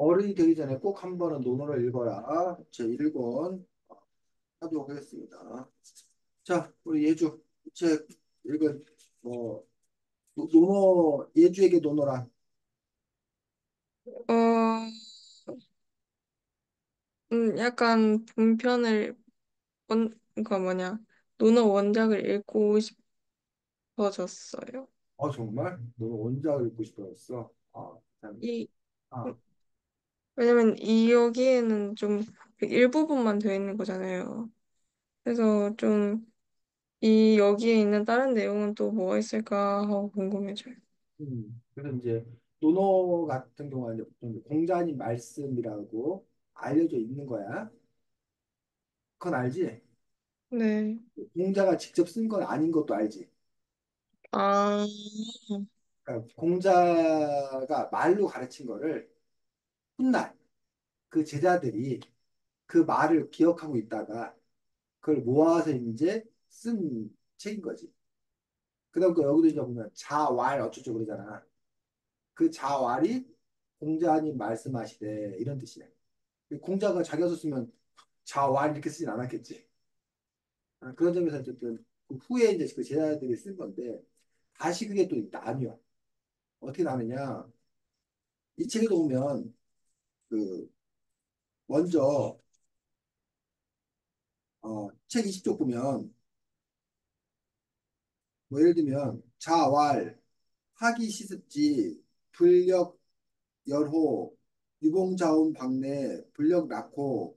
어른이 되기 전에 꼭 한 번은 논어를 읽어라. 제 1권 하도록 하겠습니다. 자, 우리 예주 책 읽은 뭐 논어 예주에게 논어라. 어, 약간 본편을 그니까 뭐냐, 논어 원작을 읽고 싶어졌어요. 정말 논어 원작을 읽고 싶어졌어. 참. 이, 아, 왜냐면 이 여기에는 좀 그 일부분만 되어 있는 거잖아요. 그래서 좀 이 여기에 있는 다른 내용은 또 뭐가 있을까 하고 궁금해져요. 그래서 이제 논어 같은 경우는 이제 보통 공자님 말씀이라고 알려져 있는 거야. 그건 알지? 네. 공자가 직접 쓴 건 아닌 것도 알지? 아, 그러니까 공자가 말로 가르친 거를 훗날 그 제자들이 그 말을 기억하고 있다가 그걸 모아서 이제 쓴 책인 거지. 그다음 또 여기도 이제 보면 자왈 어쩌고 그러잖아. 그 자왈이 공자님 말씀하시되 이런 뜻이야. 공자가 자기가 썼으면 자왈 이렇게 쓰진 않았겠지. 그런 점에서 어쨌든 그 후에 이제 그 제자들이 쓴 건데 다시 그게 또 나뉘어. 어떻게 나누냐? 이 책에도 보면 그 먼저 책 20쪽 보면 뭐 예를 들면 자왈 하기 시습지 불력 열호 유봉자운 박내 불력 낙호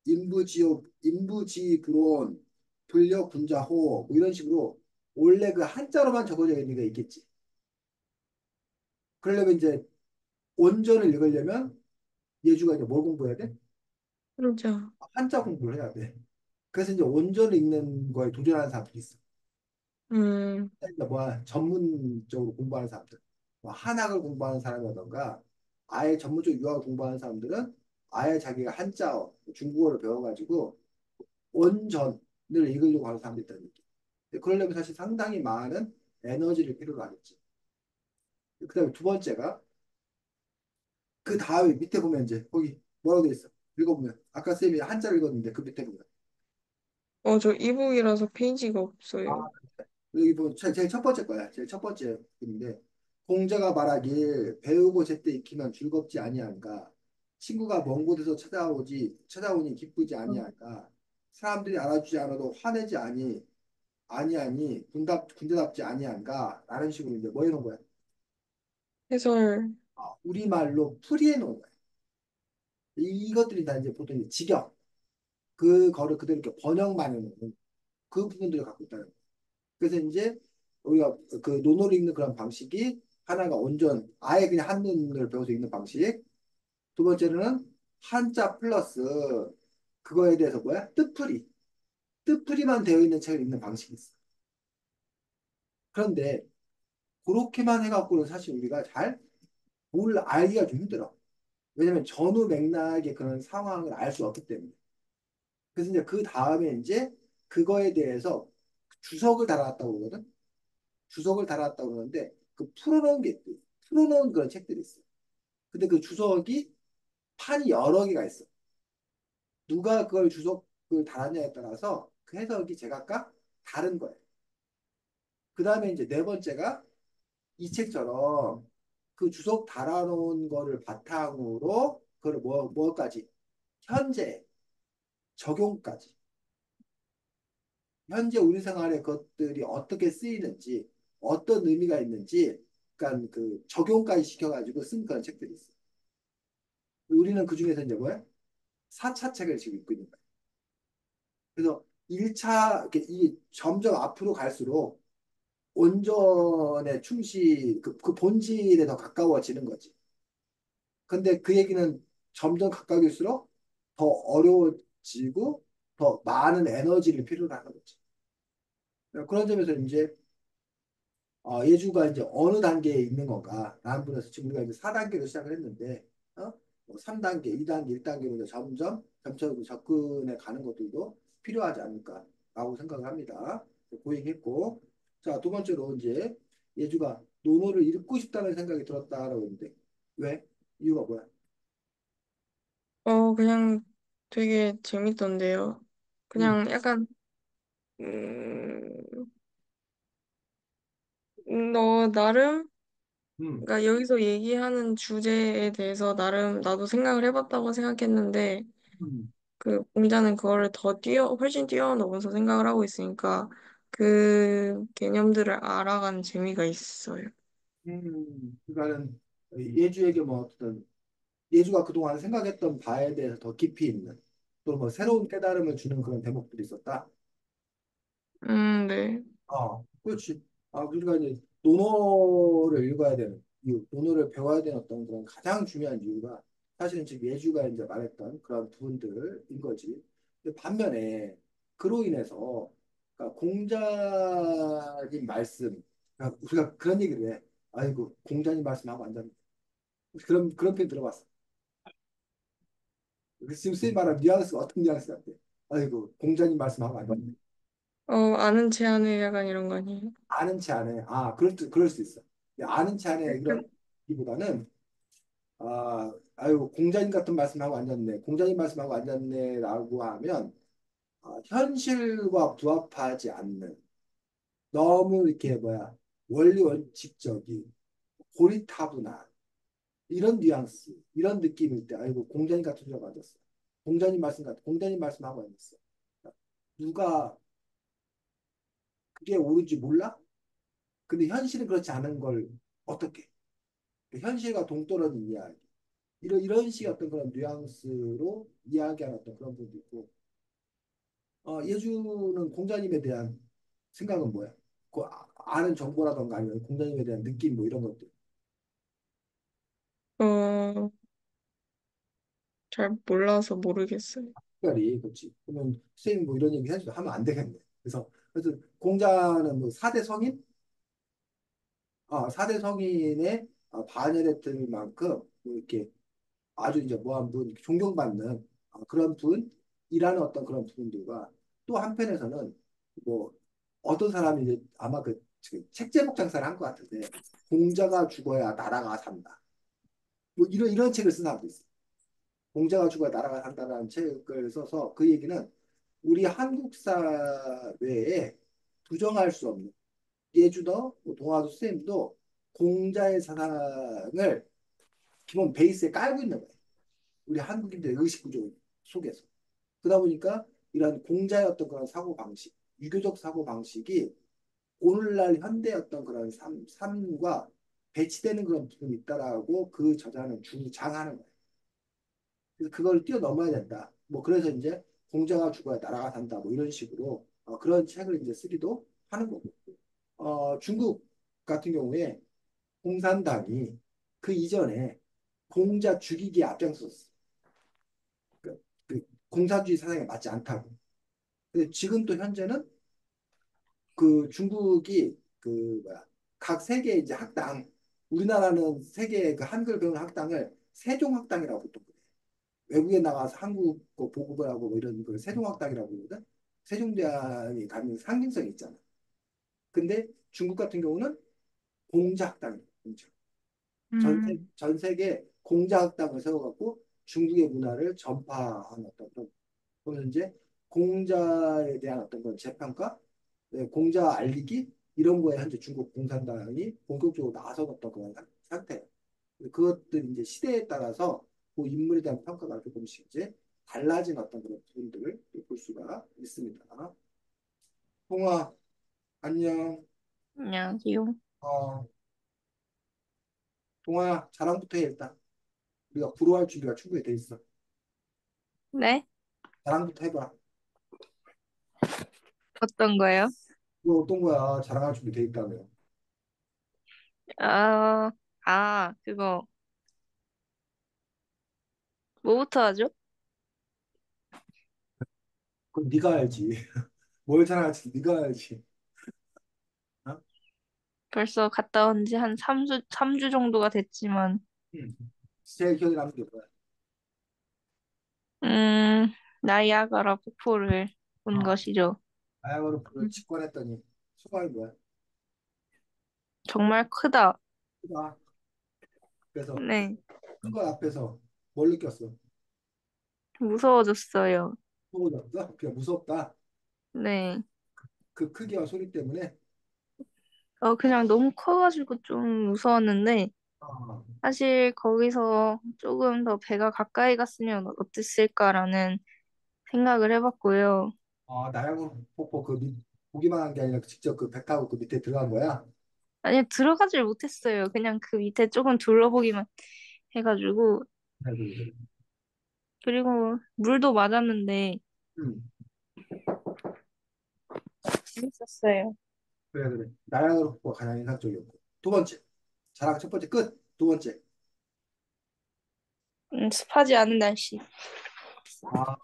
인부지요 인부지불온 불력 군자호 뭐 이런 식으로 원래 그 한자로만 적어져 있는 게 있겠지. 그러려면 이제 온전을 읽으려면 예주가 이제 뭘 공부해야 돼? 진짜. 한자 공부를 해야 돼. 그래서 이제 온전을 읽는 거에 도전하는 사람들이 있어. 음, 그러니까 뭐야 전문적으로 공부하는 사람들, 뭐 한학을 공부하는 사람이라던가 아예 전문적 유학을 공부하는 사람들은 아예 자기가 한자어, 중국어를 배워가지고 원전을 읽으려고 하는 사람들이 있다는 얘기. 그러려면 사실 상당히 많은 에너지를 필요로 하겠지. 그다음에 두 번째가 그 다음에 밑에 보면 이제 거기 뭐라고 돼 있어? 읽어보면 아까 쌤이 한자를 읽었는데 그 밑에 보면 저 이북이라서 페이지가 아, 없어요. 여기 보면 제일 첫 번째 거야. 제일 첫 번째 인데 공자가 말하길 배우고 제때 익히면 즐겁지 아니한가. 친구가 먼 곳에서 찾아오니 기쁘지 아니한가. 사람들이 알아주지 않아도 화내지 아니하니 군대답지 아니한가. 라는 식으로 이제 뭐 해놓은 거야. 해설, 우리말로 풀이해 놓은 거야. 이것들이 다 이제 보통 이제 직역 그거를 그대로 이렇게 번역만 해놓은 그 부분들을 갖고 있다는 거야. 그래서 이제 우리가 그 논어를 읽는 그런 방식이 하나가 온전 아예 그냥 한문을 배워서 읽는 방식. 두 번째로는 한자 플러스 그거에 대해서 뭐야? 뜻풀이만 되어 있는 책을 읽는 방식이 있어. 그런데 그렇게만 해갖고는 사실 우리가 잘 뭘 알기가 좀 힘들어. 왜냐면 전후 맥락의 그런 상황을 알 수 없기 때문에. 그래서 이제 그 다음에 이제 그거에 대해서 주석을 달아놨다고 그러거든. 주석을 달아놨다고 그러는데 그 풀어놓은 그런 책들이 있어. 근데 그 주석이 판이 여러 개가 있어. 누가 그걸 주석을 달았냐에 따라서 그 해석이 제각각 다른 거예요. 그 다음에 이제 네 번째가 이 책처럼 그 주석 달아놓은 거를 바탕으로 그걸 뭐까지 현재 적용까지 현재 우리 생활에 그것들이 어떻게 쓰이는지 어떤 의미가 있는지 그러니까 그 적용까지 시켜가지고 쓴 그런 책들이 있어. 우리는 그 중에서 이제 뭐야? 4차 책을 지금 읽고 있는 거야. 그래서 1차 이 점점 앞으로 갈수록 온전에 그 본질에 더 가까워지는 거지. 근데 그 얘기는 점점 가까울수록 더 어려워지고 더 많은 에너지를 필요로 하는 거지. 그런 점에서 이제 예주가 이제 어느 단계에 있는 건가? 라는 분에서 지금 우리가 이제 4단계로 시작을 했는데, 뭐 3단계, 2단계, 1단계로 이제 점차 접근해 가는 것들도 필요하지 않을까라고 생각을 합니다. 그 얘기했고, 자, 두 번째로 이제 예주가 논어를 읽고 싶다는 생각이 들었다라고 했는데, 왜? 이유가 뭐야? 그냥 되게 재밌던데요. 음, 그냥 약간, 음, 너 나름, 음, 그러니까 여기서 얘기하는 주제에 대해서 나름 나도 생각을 해봤다고 생각했는데, 음. 그 공자는 그거를 훨씬 뛰어넘어서 생각을 하고 있으니까 그 개념들을 알아가는 재미가 있어요. 그러니까는 예주에게 뭐 어떤 예주가 그동안 생각했던 바에 대해서 더 깊이 있는 또 뭐 새로운 깨달음을 주는 그런 대목들이 있었다. 네. 그렇지. 그러니까 이제 논어를 읽어야 되는 이유, 논어를 배워야 되는 어떤 그런 가장 중요한 이유가 사실은 지금 예주가 이제 말했던 그런 부분들인 거지. 근데 반면에 그로 인해서 그러니까 공자님 말씀, 그러니까 우리가 그런 얘기를 해. 아이고, 공자님 말씀하고 앉았네. 그런 표현 들어봤어. 지금 쓰임 말하는 뉘앙스가 어떤 뉘앙스 같아? 아이고, 공자님 말씀하고 앉았네. 아는 체 안에 약간 이런 거 아니에요? 아는 체 안에, 그럴 수 있어. 아는 체 안에 이런 기보다는 아유, 공자님 같은 말씀하고 앉았네. 공자님 말씀하고 앉았네라고 하면 현실과 부합하지 않는 너무 이렇게 뭐야 원리 원칙적인 고리타분한 이런 뉘앙스, 이런 느낌일 때 아이고 공자님 같은 소리가 맞았어. 공자님 말씀하고 앉았어. 누가 그게 옳은지 몰라? 근데 현실은 그렇지 않은 걸 어떻게? 현실과 동떨어진 이야기. 이런 식의 어떤 그런 뉘앙스로 이야기하는 어떤 그런 부분도 있고, 예주는 공자님에 대한 생각은 뭐야? 아는 정보라던가 아니면 공자님에 대한 느낌 뭐 이런 것들. 어, 잘 몰라서 모르겠어요. 특별히, 그렇지. 그러면 선생님 뭐 이런 얘기 하면 안 되겠네. 그래서 공자는 뭐 4대 성인? 4대 성인의 반열에 들 만큼 뭐 이렇게 아주 이제 뭐한 분, 존경받는 그런 분이라는 어떤 그런 부분들과 또 한편에서는 뭐 어떤 사람이 이제 아마 책 제목 장사를 한 것 같은데 공자가 죽어야 나라가 산다. 뭐 이런 책을 쓴 사람도 있어요. 공자가 죽어야 나라가 산다라는 책을 써서 그 얘기는 우리 한국 사회에 부정할 수 없는 예주도 뭐 동아도 쌤도 공자의 사상을 기본 베이스에 깔고 있는 거예요. 우리 한국인들의 의식 구조 속에서. 그러다 보니까 이런 공자의 어떤 그런 사고 방식, 유교적 사고 방식이 오늘날 현대 어떤 그런 삶과 배치되는 그런 부분이 있다라고 그 저자는 주장하는 거예요. 그래서 그걸 뛰어넘어야 된다. 뭐 그래서 이제 공자가 죽어야 나라가 산다. 뭐 이런 식으로 그런 책을 이제 쓰기도 하는 거고. 중국 같은 경우에 공산당이 그 이전에 공자 죽이기에 앞장섰어. 그 공산주의 사상에 맞지 않다고. 근데 지금 또 현재는 그 중국이 그 뭐야 각 세계 이제 학당 우리나라는 세계 그 한글 배우는 학당을 세종학당이라고 보통 그래. 외국에 나가서 한국어 보급을 하고 뭐 이런 걸 세종학당이라고 그러거든. 세종대왕이 갖는 상징성이 있잖아. 근데 중국 같은 경우는 공자학당이야. 공자. 음, 전 세계 공자학당을 세워갖고 중국의 문화를 전파한 어떤 그런 그러면 이제 공자에 대한 어떤 그런 재평가, 공자 알리기 이런 거에 현재 중국 공산당이 본격적으로 나서었던 그런 상태예요. 그것들 이제 시대에 따라서 그 인물에 대한 평가가 조금씩 이제 달라진 어떤 그런 부분들을 볼 수가 있습니다. 동아, 안녕. 안녕하세요. 어, 동아야, 자랑부터 해, 일단. 우리가 부러워할 준비가 충분히 돼 있어. 네? 자랑부터 해봐. 어떤 거요? 너 어떤 거야? 자랑할 준비 돼 있다며. 아, 그거. 뭐부터 하죠? 그럼 네가 알지. 뭘 자랑할지 네가 알지. 어? 벌써 갔다 온지 한 3주 정도가 됐지만, 응. 제일 기억에 남는 게 뭐야? 음, 나이아가라 폭포를 본 어. 것이죠. 아야바로 프로 음, 직관했더니 소감이 뭐야? 정말 크다. 크다. 그래서 네. 큰 거 앞에서 뭘 느꼈어? 무서워졌어요. 무서워졌어? 그냥 무섭다. 네. 그 크기와 소리 때문에. 그냥 너무 커가지고 좀 무서웠는데, 아, 사실 거기서 조금 더 배가 가까이 갔으면 어땠을까라는 생각을 해봤고요. 나야가라 폭포 보기만 한 게 아니라 직접 그 배 타고 그 밑에 들어간 거야? 아니, 들어가질 못했어요. 그냥 그 밑에 조금 둘러보기만 해가지고. 그래, 그래, 그래. 그리고 물도 맞았는데, 음, 재밌었어요. 그래, 그래. 나야가라 폭포가 가장 인상적이었고. 두 번째. 자랑 첫 번째 끝. 두 번째. 습하지 않은 날씨. 아,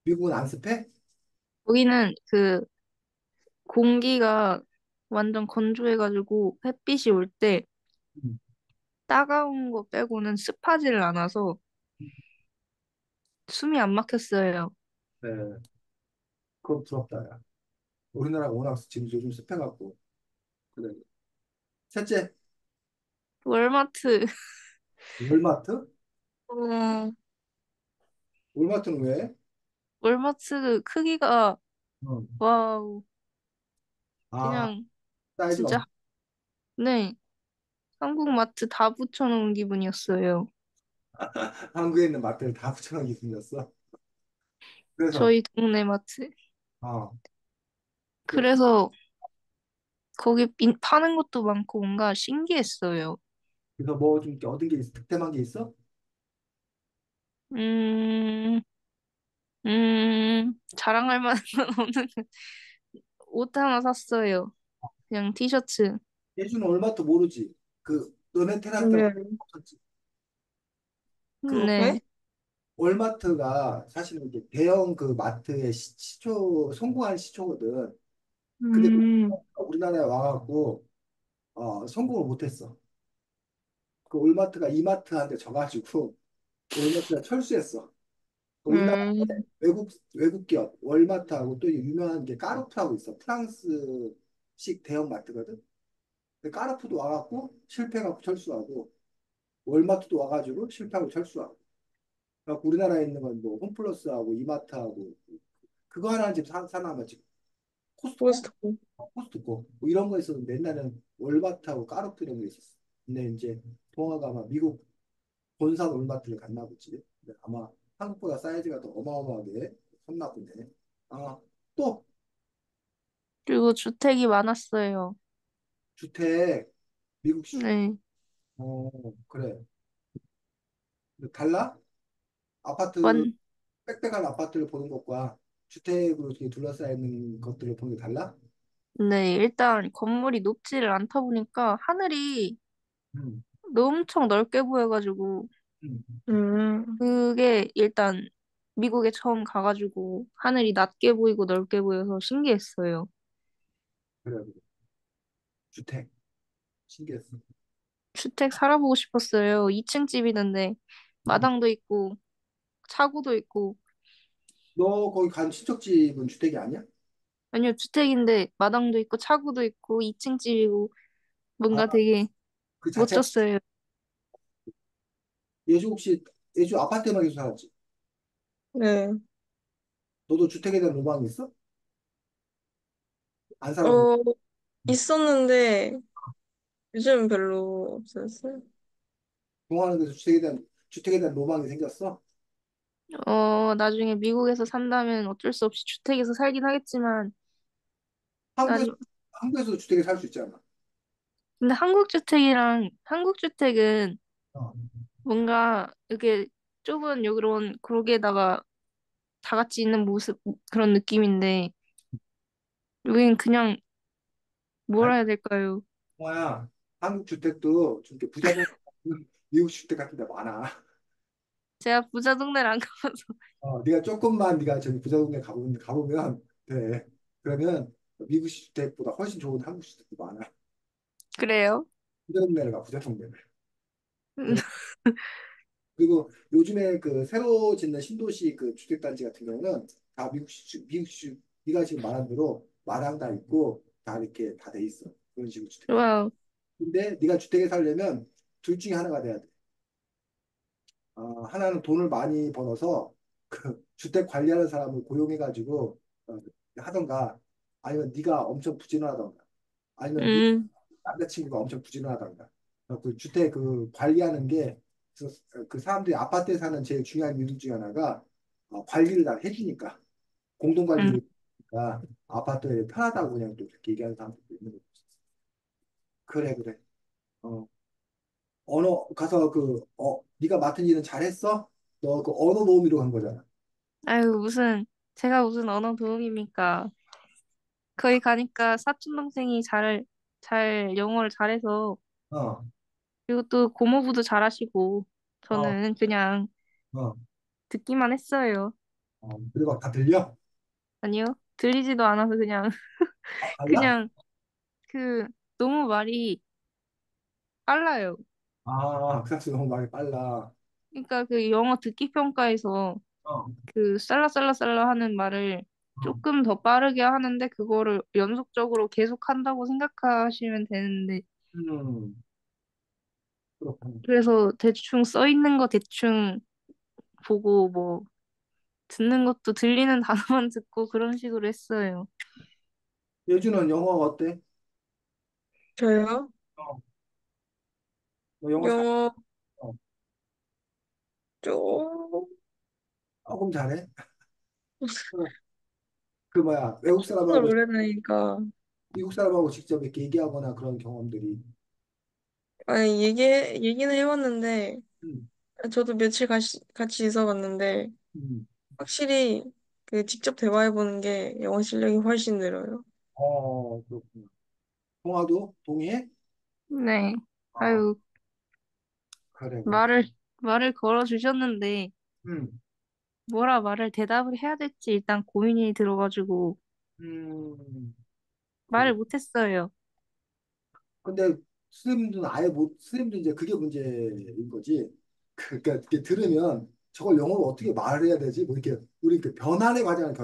미국은 안 습해? 거기는 그 공기가 완전 건조해가지고 햇빛이 올 때 음. 따가운 거 빼고는 습하지를 않아서 숨이 안 막혔어요. 네, 그건 부럽다, 야. 우리나라가 워낙 지금 요즘 습해갖고. 그래. 셋째, 월마트. 월마트? 어, 월마트는 왜? 월마트 크기가 어. 와우. 아, 그냥 사이즈가 진짜 네. 한국 마트 다 붙여놓은 기분이었어요. 한국에 있는 마트를 다 붙여놓은 기분이었어. 그래서, 저희 동네 마트. 아, 그, 그래서 거기 파는 것도 많고 뭔가 신기했어요. 그래서 뭐 좀 얻은 게 있어? 득템한 게 있어? 음, 자랑할 만한 건 없는 옷 하나 샀어요. 그냥 티셔츠. 예주는 월마트 모르지? 너네 테라스 때는 네. 없었지? 그, 네? 월마트가 사실은 이게 대형 그 마트의 시초, 성공한 시초거든. 근데 음, 우리나라에 와갖고, 성공을 못했어. 그 월마트가 이마트한테 져가지고, 월마트가 철수했어. 우리나라 음, 외국 기업 월마트하고 또 유명한 게 까르푸라고 있어. 프랑스식 대형 마트거든. 근데 까르푸도 와갖고 실패하고 철수하고 월마트도 와가지고 실패하고 철수하고. 그래갖고 우리나라에 있는 건 뭐 홈플러스하고 이마트하고 그거 하나는 지금 사나마 지금 코스트코? 포스트코. 코스트코 뭐 이런 거 있었는데 옛날에는 월마트하고 까르푸 이런 게 있었어. 근데 이제 동아가 아마 미국 본산 월마트를 갔나 보지. 근데 아마 한국보다 사이즈가 더 어마어마하게 컸나 보네. 아, 또 그리고 주택이 많았어요. 주택 미국식. 네. 어, 그래. 근데 달라? 아파트 완, 빽빽한 아파트를 보는 것과 주택으로 이렇게 둘러싸여 있는 것들을 보는 게 달라? 네. 일단 건물이 높지를 않다 보니까 하늘이 음, 엄청 넓게 보여가지고 음, 그게 일단 미국에 처음 가가지고 하늘이 낮게 보이고 넓게 보여서 신기했어요. 그래, 그래. 주택 신기했어. 주택 살아보고 싶었어요. 2층 집이던데 음. 마당도 있고 차고도 있고 너 거기 간 친척집은 주택이 아니야? 아니요 주택인데 마당도 있고 차고도 있고 2층 집이고 아, 뭔가 되게 그 자체가 멋졌어요. 예주 혹시 예주 아파트만 계속 살았지? 네. 너도 주택에 대한 로망이 있어? 안 살아서 어, 있었는데 요즘 별로 없었어요. 동화하는 데서 주택에 대한 로망이 생겼어? 나중에 미국에서 산다면 어쩔 수 없이 주택에서 살긴 하겠지만 한국에서 난 한국에서도 주택에 살 수 있잖아. 근데 한국 주택은 어. 뭔가 이렇게 좁은 여기로운 그로게다가 다 같이 있는 모습 그런 느낌인데 여기는 그냥 아니, 뭐라 해야 될까요? 동화야. 한국 주택도 좀 이렇게 부자동 미국 주택 같은 데 많아. 제가 부자 동네를 안 가봐서 네가 조금만 네가 저기 부자 동네 가보면 돼. 그러면 미국 주택보다 훨씬 좋은 한국 주택도 많아. 그래요. 부자 동네를 가, 부자 동네를. 음, 그래. 그리고 요즘에 그 새로 짓는 신도시 그 주택단지 같은 경우는 다 네가 지금 말한 대로 마당 다 있고 다 이렇게 다 돼 있어. 그런 식으로 주택들. 와우. 근데 네가 주택에 살려면 둘 중에 하나가 돼야 돼. 하나는 돈을 많이 벌어서 그 주택 관리하는 사람을 고용해가지고 하던가 아니면 네가 엄청 부지런하던가 아니면 네 음, 남자친구가 엄청 부지런하던가 그 주택 그 관리하는 게 그 사람들이 아파트에 사는 제일 중요한 이유 중에 하나가 관리를 다 해주니까 공동 관리를 음. 해주니까 아파트에 편하다고 그냥 또 그렇게 얘기하는 사람들도 있는 거죠. 그래 그래. 어, 언어 가서 네가 맡은 일은 잘했어? 너 그 언어 모음이로 간 거잖아. 아유, 제가 무슨 언어 도움입니까? 거기 가니까 사촌 동생이 잘 영어를 잘해서, 어, 그리고 또 고모부도 잘하시고, 어, 저는 그냥 어, 듣기만 했어요. 그리고 막 다 들려? 아니요. 들리지도 않아서 그냥, 달라? 그냥 그, 너무 말이 빨라요. 그 학생 너무 말이 빨라. 그러니까 그 영어 듣기 평가에서 어, 그 살라살라살라 하는 말을 어, 조금 더 빠르게 하는데 그거를 연속적으로 계속 한다고 생각하시면 되는데 음, 그렇군. 그래서 대충 써 있는 거 대충 보고 뭐 듣는 것도 들리는 단어만 듣고 그런 식으로 했어요. 예주는 영어 어때? 저요? 어, 너 영어 영어 어, 좀 조금 잘해? 어, 그 뭐야, 외국 오늘 사람하고, 오래 다니니까 미국 사람하고 직접 이렇게 얘기하거나 그런 경험들이. 아니 얘기는 해봤는데 음, 저도 며칠 같이 있어봤는데 음. 확실히 그 직접 대화해보는 게 영어 실력이 훨씬 늘어요. 그렇구나. 동화도 동의해? 네. 어, 아유, 그래, 그래. 말을, 말을 걸어 주셨는데, 음, 뭐라 말을 대답을 해야 될지 일단 고민이 들어가지고, 그래. 말을 못했어요. 근데 스님도 이제 그게 문제인 거지. 그러니까 이렇게 들으면 저걸 영어로 어떻게 말을 해야 되지? 뭐 이렇게 우리 그 변환의 과정을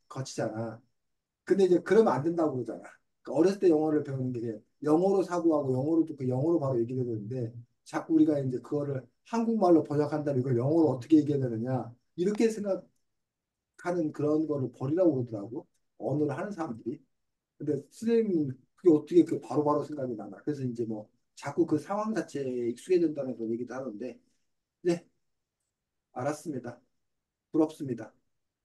거치잖아. 근데 이제 그러면 안 된다고 그러잖아. 그러니까 어렸을 때 영어를 배우는 게 그냥 영어로 사고하고 영어로 듣고 영어로 바로 얘기해야 되는데 자꾸 우리가 이제 그거를 한국말로 번역한 다음에 이걸 영어로 어떻게 얘기해야 되느냐 이렇게 생각하는 그런 거를 버리라고 그러더라고. 언어를 하는 사람들이. 근데 선생님은 그게 어떻게 그 바로바로 생각이 나나. 그래서 이제 뭐 자꾸 그 상황 자체에 익숙해진다는 그런 얘기도 하는데, 네, 알았습니다. 부럽습니다.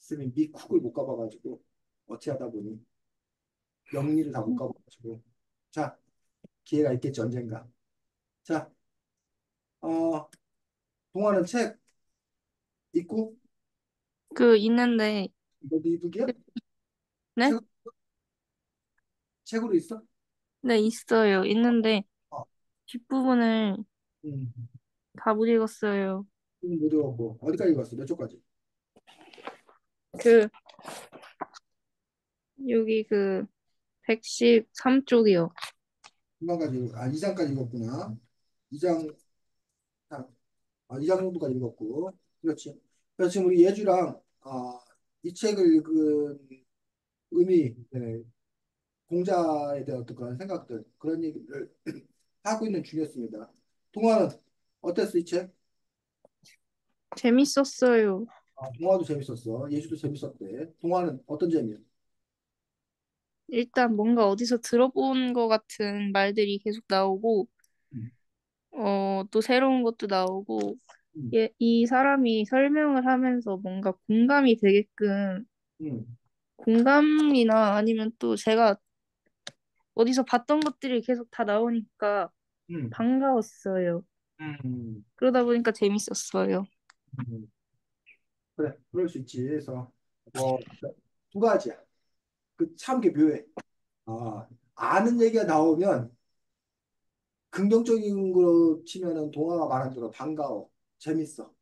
선생님 미쿡을 못 가봐가지고 어찌하다 보니 영리를 다 못 가봐가지고 자 기회가 있겠지 언젠가. 자, 어, 동화는 책 있고 있는데, 너도 이북이야? 네? 책 책으로 있어? 네, 있어요. 있는데, 어, 뒷부분을 음, 다 못 읽었어요. 못 읽었고 어디까지 읽었어? 몇 쪽까지? 그, 여기 113쪽이요. 중간까지 2장까지 읽었구나. 2장 2장 정도까지 읽었고 그렇지. 그래서 지금 우리 예주랑 이 책을 읽은 의미, 네, 공자에 대한 어떤 그런 생각들 그런 얘기를 하고 있는 중이었습니다. 동화는 어땠어 이 책? 재밌었어요. 동화도 재밌었어. 예주도 재밌었대. 동화는 어떤 재미야? 일단 뭔가 어디서 들어본 것 같은 말들이 계속 나오고, 음, 또 새로운 것도 나오고, 음, 이 사람이 설명을 하면서 뭔가 공감이 되게끔 음, 공감이나 아니면 또 제가 어디서 봤던 것들이 계속 다 나오니까 음, 반가웠어요. 음, 그러다 보니까 재밌었어요. 음. 그래, 그럴 수 있지. 그래서 두 가지야. 그 참 게 묘해. 아는 얘기가 나오면 긍정적인 거로 치면은 동화가 말한 대로 반가워. 재밌어.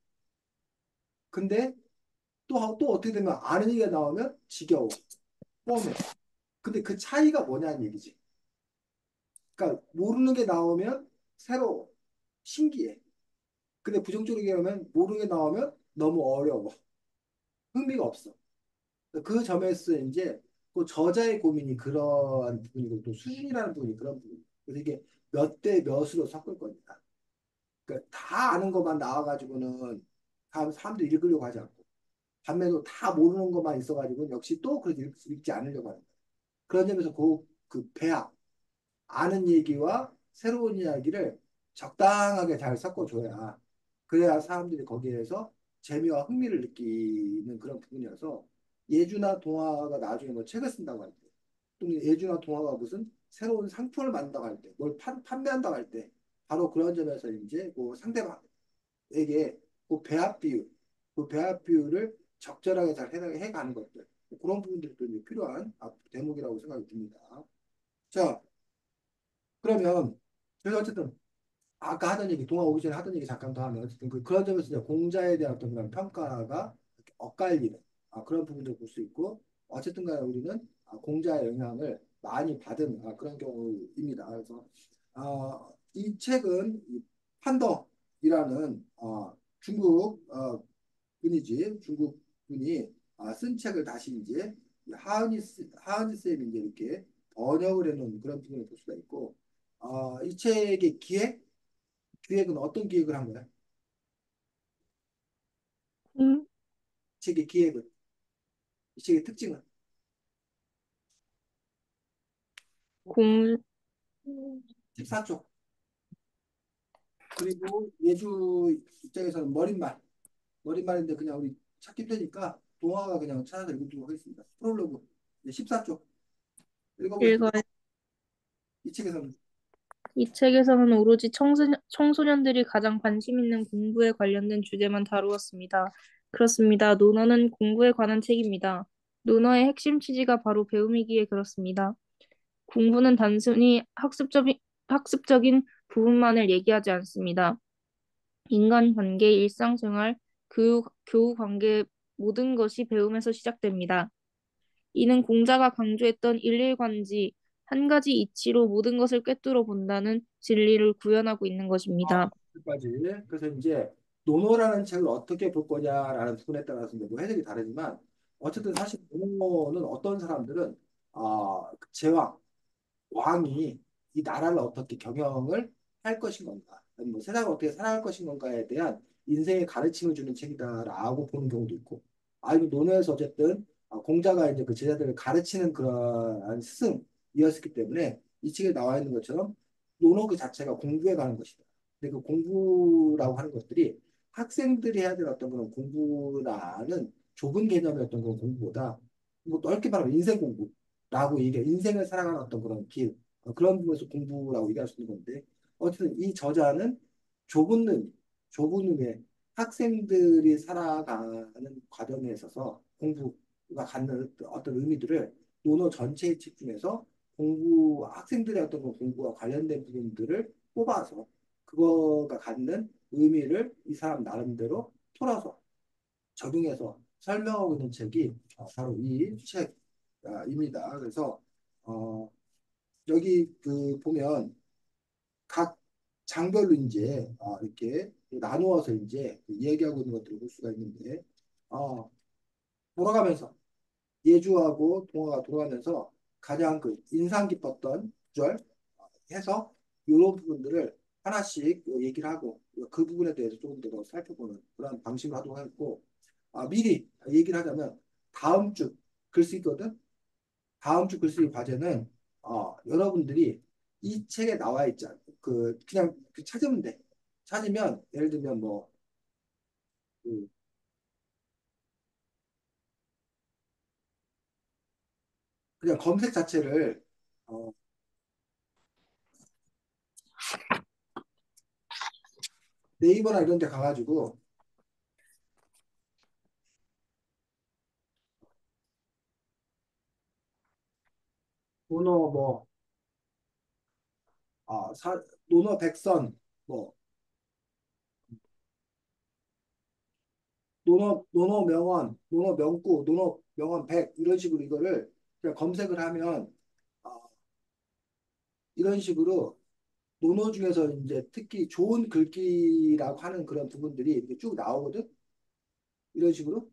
근데 또 어떻게 되면 아는 얘기가 나오면 지겨워. 뻔해. 근데 그 차이가 뭐냐는 얘기지. 그러니까 모르는 게 나오면 새로워. 신기해. 근데 부정적으로 얘기하면 모르는 게 나오면 너무 어려워. 흥미가 없어. 그 점에서 이제 또 저자의 고민이 그러한 부분이고 또 수준이라는 부분이 그런 부분. 그래서 이게 몇 대 몇으로 섞을 겁니다. 그러니까 다 아는 것만 나와가지고는 다음 사람들이 읽으려고 하지 않고 반면에 다 모르는 것만 있어가지고 역시 또 그렇게 읽지 않으려고 하는 거예요. 그런 점에서 그 배합, 아는 얘기와 새로운 이야기를 적당하게 잘 섞어줘야 그래야 사람들이 거기에서 재미와 흥미를 느끼는 그런 부분이어서 예주나 동화가 나중에 뭐 책을 쓴다고 할 때, 또는 예주나 동화가 무슨 새로운 상품을 만든다고 할 때, 뭘 판매한다고 할 때, 바로 그런 점에서 이제 그 상대방에게 그 배합 비율을 적절하게 잘 해가는 것들, 그런 부분들도 이제 필요한 대목이라고 생각이 듭니다. 자, 그러면 그래서 어쨌든 아까 하던 얘기, 동화 오기 전에 하던 얘기 잠깐 더 하면 어쨌든 그런 점에서 이제 공자에 대한 어떤 그런 평가가 이렇게 엇갈리는 그런 부분도 볼 수 있고 어쨌든 간에 우리는 공자의 영향을 많이 받은 그런 경우입니다. 그래서 이 책은 이 판덕이라는 중국 분이지 중국 분이 쓴 책을 다시 이제 하은이 쌤이 이제 이렇게 번역을 해놓은 그런 부분을 볼 수가 있고 이 책의 기획은 어떤 기획을 한 거야? 공, 책의 기획은 이 책의 특징은 공, 14쪽 그리고 예주 입장에서는 머릿말인데 그냥 우리 찾기 편니까 동화가 그냥 찾아서 읽도록 하겠습니다. 프롤로그 14쪽 읽어보시죠. 읽어요. 이 책에서는 이 책에서는 오로지 청소년들이 가장 관심 있는 공부에 관련된 주제만 다루었습니다. 그렇습니다. 논어는 공부에 관한 책입니다. 논어의 핵심 취지가 바로 배움이기에 그렇습니다. 공부는 단순히 학습적인 부분만을 얘기하지 않습니다. 인간관계, 일상생활, 교우 관계 모든 것이 배움에서 시작됩니다. 이는 공자가 강조했던 일일관지, 한 가지 이치로 모든 것을 꿰뚫어 본다는 진리를 구현하고 있는 것입니다. 까지 그래서 이제 논어라는 책을 어떻게 볼 거냐라는 부분에 따라서 이제 뭐 해석이 다르지만 어쨌든 사실 논어는 어떤 사람들은 그 제왕 왕이 이 나라를 어떻게 경영을 할 것인 건가, 아니면 뭐 세상을 어떻게 살아갈 것인 건가에 대한 인생의 가르침을 주는 책이다라고 보는 경우도 있고, 아니면 논어에서 어쨌든 공자가 이제 그 제자들을 가르치는 그러한 스승이었기 때문에 이 책에 나와 있는 것처럼 논어 그 자체가 공부에 관한 것이다. 근데 그 공부라고 하는 것들이 학생들이 해야 될 어떤 그런 공부라는 좁은 개념의 어떤 그런 공부보다 뭐 넓게 말하면 인생 공부라고 얘기해. 인생을 살아가는 어떤 그런 길, 그런 부분에서 공부라고 얘기할 수 있는 건데, 어쨌든 이 저자는 좁은 좁은 의미의 학생들이 살아가는 과정에 있어서 공부가 갖는 어떤 의미들을 논어 전체의 책 중에서 학생들의 어떤 그 공부와 관련된 부분들을 뽑아서 그거가 갖는 의미를 이 사람 나름대로 풀어서 적용해서 설명하고 있는 책이 바로 이 책입니다. 그래서 어, 여기 그 보면 각 장별로 이제 이렇게 나누어서 이제 그 얘기하고 있는 것들을 볼 수가 있는데 어, 돌아가면서 예주하고 동화가 돌아가면서 가장 그 인상 깊었던 구절 해서 이런 부분들을 하나씩 얘기를 하고 그 부분에 대해서 조금 더 살펴보는 그런 방식으로 하도록 했고 미리 얘기를 하자면 다음 주 글쓰기 거든. 다음 주 글쓰기 과제는 여러분들이 이 책에 나와 있지 않, 그냥 찾으면 돼. 찾으면 예를 들면 뭐 그, 그냥 검색 자체를 어, 네이버나 이런 데 가가지고 논어 뭐 논어 백선 뭐 논어 명언, 논어 명구, 논어 명언 백 이런 식으로 이거를 그냥 검색을 하면 어, 이런 식으로 논어 중에서 이제 특히 좋은 글귀라고 하는 그런 부분들이 이렇게 쭉 나오거든. 이런 식으로.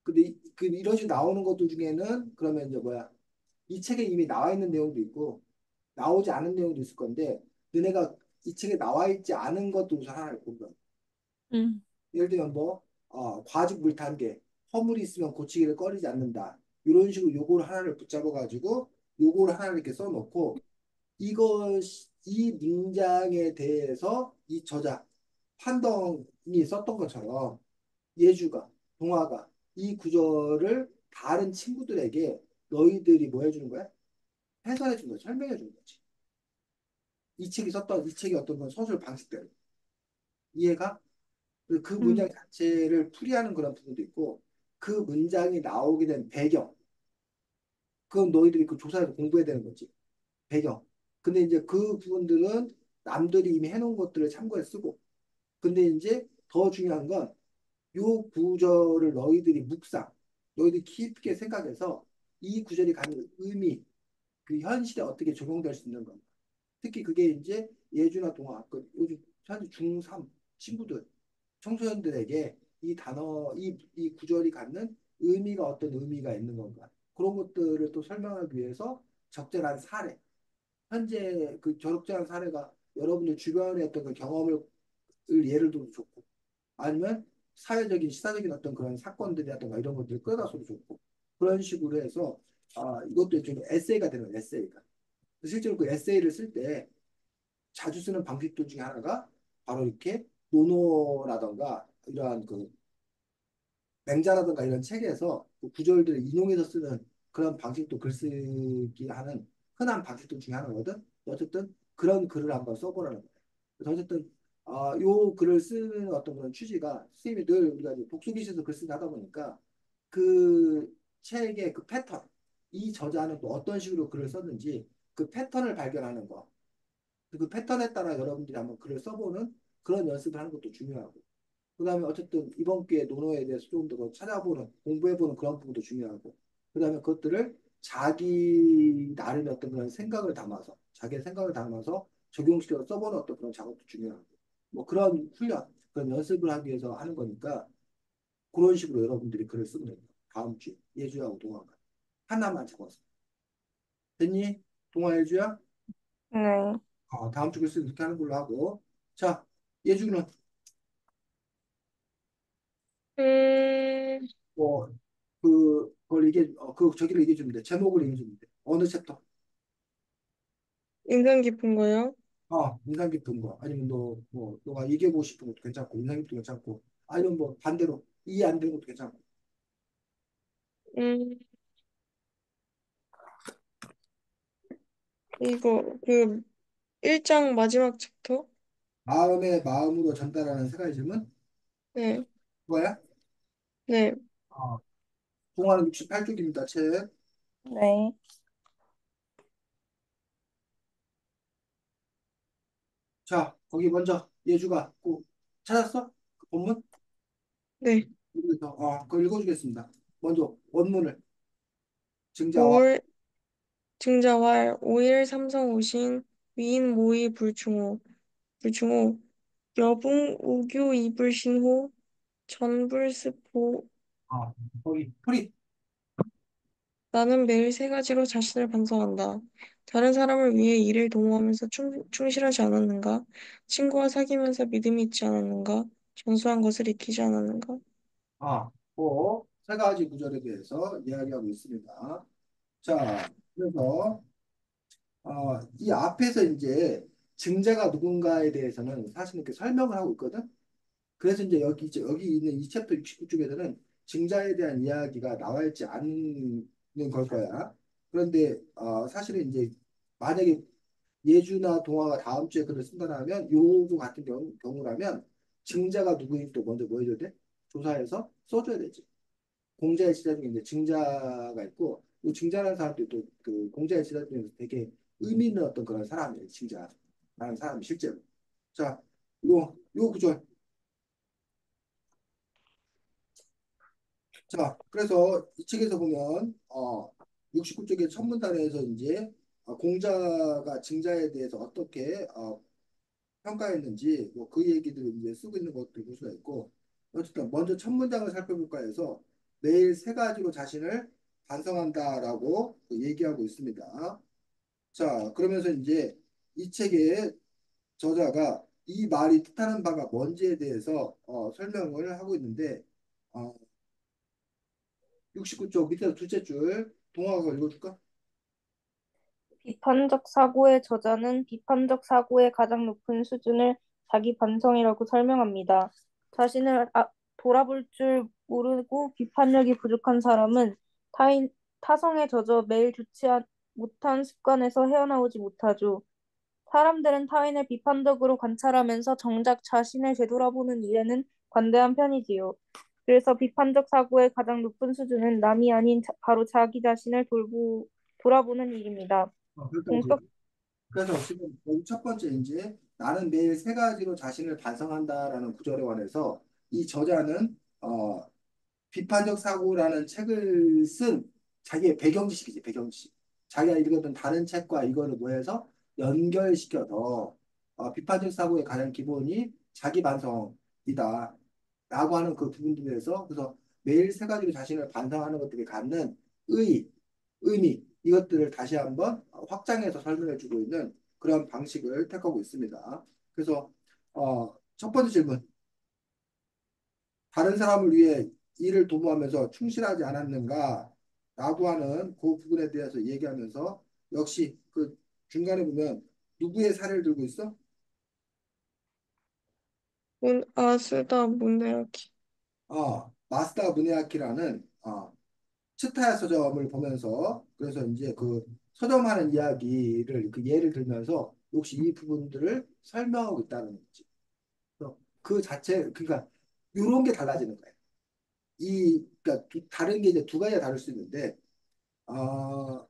근데 이런 식으로 나오는 것들 중에는 그러면 이제 뭐야? 이 책에 이미 나와 있는 내용도 있고 나오지 않은 내용도 있을 건데 너네가 이 책에 나와 있지 않은 것도 우선 하나 보면 음, 예를 들면 뭐 과즙 물탄개, 허물이 있으면 고치기를 꺼리지 않는다. 이런 식으로 요거를 하나를 붙잡아가지고 요거를 하나를 이렇게 써놓고 이 문장에 대해서 이 저자 판덕이 썼던 것처럼 예주가 동화가 이 구절을 다른 친구들에게 너희들이 뭐 해주는 거야? 해설해 주는 거야. 설명해 주는 거지. 이 책이 어떤 건 서술 방식대로 이해가? 그 문장 음, 자체를 풀이하는 그런 부분도 있고 그 문장이 나오게 된 배경 그건 너희들이 그 조사에서 공부해야 되는 거지. 배경. 근데 이제 그 부분들은 남들이 이미 해놓은 것들을 참고해 쓰고 근데 이제 더 중요한 건 요 구절을 너희들이 너희들이 깊게 생각해서 이 구절이 갖는 의미, 그 현실에 어떻게 적용될 수 있는 건가. 특히 그게 이제 예주나 동화, 그 요즘 현재 중3 친구들, 청소년들에게 이 구절이 갖는 의미가 어떤 의미가 있는 건가. 그런 것들을 또 설명하기 위해서 적절한 사례, 현재 그 적절한 사례가 여러분들 주변의 어떤 그 경험을 예를 들어도 좋고, 아니면 사회적인 시사적인 어떤 그런 사건들이라든가 이런 것들을 끌어다서도 좋고 그런 식으로 해서 이것도 좀 에세이가 되는 거예요, 에세이가. 실제로 그 에세이를 쓸 때 자주 쓰는 방식들 중에 하나가 바로 이렇게 노노라든가 이러한 그 맹자라든가 이런 책에서 그 구절들을 인용해서 쓰는 그런 방식도 글쓰기 하는 흔한 방식들 중에 하나거든. 어쨌든 그런 글을 한번 써보라는 거예요. 그래서 어쨌든 요 글을 쓰는 어떤 그런 취지가 선생님이 늘 우리가 이제 독서기실에서 글 쓰다 하다 보니까 그 책의 그 패턴, 이 저자는 또 어떤 식으로 글을 썼는지 그 패턴을 발견하는 거. 그 패턴에 따라 여러분들이 한번 글을 써보는 그런 연습을 하는 것도 중요하고. 그다음에 어쨌든 이번 기회에 논어에 대해서 조금 더 찾아보는 공부해보는 그런 부분도 중요하고 그다음에 그것들을 자기 나름의 어떤 그런 생각을 담아서 자기의 생각을 담아서 적용시켜서 써보는 어떤 그런 작업도 중요하고 뭐 그런 훈련 그런 연습을 하기 위해서 하는 거니까 그런 식으로 여러분들이 글을 쓰면 됩니다. 다음 주에 예주하고 동화가 하나만 적어서 됐니? 동화 예주야? 네. 다음 주 글쓰기 이렇게 하는 걸로 하고 자 예주는 음, 뭐 그걸 그 저기를 얘기해 주면 돼. 제목을 얘기해 주면 돼. 어느 챕터? 인상 깊은 거요? 인상 깊은 거. 아니면 너가 얘기해보고 싶은 것도 괜찮고, 인상 깊은 것도 괜찮고, 아니면 뭐 반대로 이해 안 되는 것도 괜찮고. 음, 이거, 1장 마지막 챕터? 마음의 마음으로 전달하는 세 가지 질문? 네, 그거야? 네, 어, 동화는 68쪽입니다. 책. 네. 자, 거기 먼저 예주가 꼭 찾았어? 그 본문? 네. 그래서 그거 읽어주겠습니다. 먼저 원문을 증자와 5월, 증자왈, 5일 삼성오신, 위인 모의 불충호, 여붕 우교 이불신호, 전불스포, 어, 거기 프리 나는 매일 세 가지로 자신을 반성한다. 다른 사람을 위해 일을 도모하면서 충실하지 않았는가? 친구와 사귀면서 믿음이 있지 않았는가? 전수한 것을 익히지 않았는가? 그세 가지 구절에 대해서 이야기하고 있습니다. 자, 그래서 이 앞에서 이제 증자가 누군가에 대해서는 사실 이렇게 설명을 하고 있거든. 그래서 이제 여기 있는 이 챕터 69쪽에서는 증자에 대한 이야기가 나와 있지 않는 걸 거야. 그런데 사실은 이제 만약에 예주나 동화가 다음 주에 글을 쓴다면 요거 같은 경우라면 증자가 누구인지 또 먼저 뭐 해줘야 돼? 조사해서 써줘야 되지. 공자의 시대 중에 이제 증자가 있고 이 증자라는 사람도 또 그 공자의 시대 중에서 되게 의미 있는 어떤 그런 사람이에요. 증자라는 사람이 실제로. 자, 요 구절. 자, 그래서 이 책에서 보면 69쪽의 첫 문단에서 이제 공자가 증자에 대해서 어떻게 평가했는지 뭐 그 얘기들을 이제 쓰고 있는 것도 볼 수가 있고 어쨌든 먼저 첫 문장을 살펴볼까 해서 매일 세 가지로 자신을 반성한다라고 그 얘기하고 있습니다. 자, 그러면서 이제 이 책의 저자가 이 말이 뜻하는 바가 뭔지에 대해서 설명을 하고 있는데 어, 69쪽 밑에서 둘째 줄 동화가 읽어줄까? 비판적 사고의 저자는 비판적 사고의 가장 높은 수준을 자기 반성이라고 설명합니다. 자신을 돌아볼 줄 모르고 비판력이 부족한 사람은 타인, 타성에 젖어 매일 못한 습관에서 헤어나오지 못하죠. 사람들은 타인을 비판적으로 관찰하면서 정작 자신을 되돌아보는 일에는 관대한 편이지요. 그래서 비판적 사고의 가장 높은 수준은 남이 아닌 바로 자기 자신을 돌아보는 일입니다. 그러니까 공적 그래서 지금 여기 첫 번째 이제 나는 매일 세 가지로 자신을 반성한다라는 구절에 관해서 이 저자는 비판적 사고라는 책을 쓴 자기의 배경지식이지 배경지식. 자기가 읽었던 다른 책과 이거를 모여서 연결시켜서 비판적 사고의 가장 기본이 자기 반성이다. 라고 하는 그 부분들에서 그래서 매일 세 가지로 자신을 반성하는 것들이 갖는 의, 의미 이것들을 다시 한번 확장해서 설명해 주고 있는 그런 방식을 택하고 있습니다. 그래서 첫 번째 질문 다른 사람을 위해 일을 도모하면서 충실하지 않았는가 라고 하는 그 부분에 대해서 얘기하면서 역시 그 중간에 보면 누구의 사례를 들고 있어? 쓰다 문데라키. 마스다 무네아키라는 츠타야 서점을 보면서 그래서 이제 그 서점하는 이야기를 그 예를 들면서 역시 이 부분들을 설명하고 있다는 거지. 그래서 그 자체 그러니까 이런 게 달라지는 거예요. 그러니까 다른 게 이제 두 가지가 다를 수 있는데 어,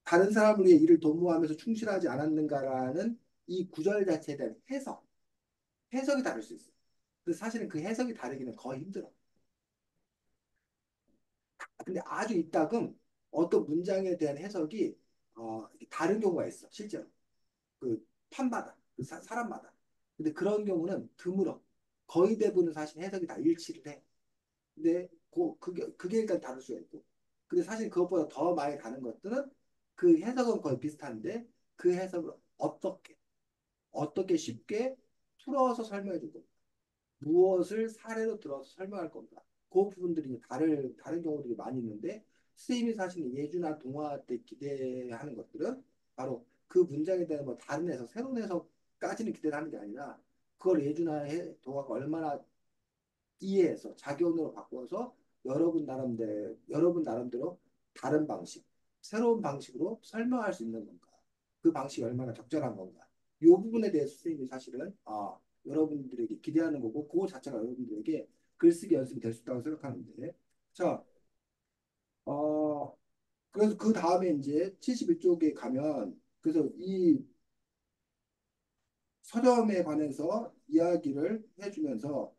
다른 사람을 위해 일을 도모하면서 충실하지 않았는가라는 이 구절 자체에 대한 해석이 다를 수 있어요. 근데 사실은 그 해석이 다르기는 거의 힘들어. 근데 아주 이따금 어떤 문장에 대한 해석이 다른 경우가 있어, 실제로. 그 판마다, 그 사람마다. 근데 그런 경우는 드물어. 거의 대부분은 사실 해석이 다 일치를 해. 근데 그게 일단 다를 수가 있고. 근데 사실 그것보다 더 많이 다른 것들은 그 해석은 거의 비슷한데 그 해석을 어떻게 쉽게 풀어서 설명해 줄 건가. 무엇을 사례로 들어서 설명할 건가. 그 부분들이 다른 경우들이 많이 있는데 선생님이 사실 예주나 동화 때 기대하는 것들은 바로 그 문장에 대한 뭐 다른 해석, 새로운 해석까지는 기대를 하는 게 아니라 그걸 예주나 동화가 얼마나 이해해서 자기언어로 바꿔서 여러분 나름대로 다른 방식, 새로운 방식으로 설명할 수 있는 건가? 그 방식이 얼마나 적절한 건가? 이 부분에 대해서 선생님이 사실은 여러분들에게 기대하는 거고, 그거 자체가 여러분들에게 글쓰기 연습이 될 수 있다고 생각하는데, 자, 어, 그래서 그 다음에 이제 71쪽에 가면, 그래서 이 서점에 관해서 이야기를 해주면서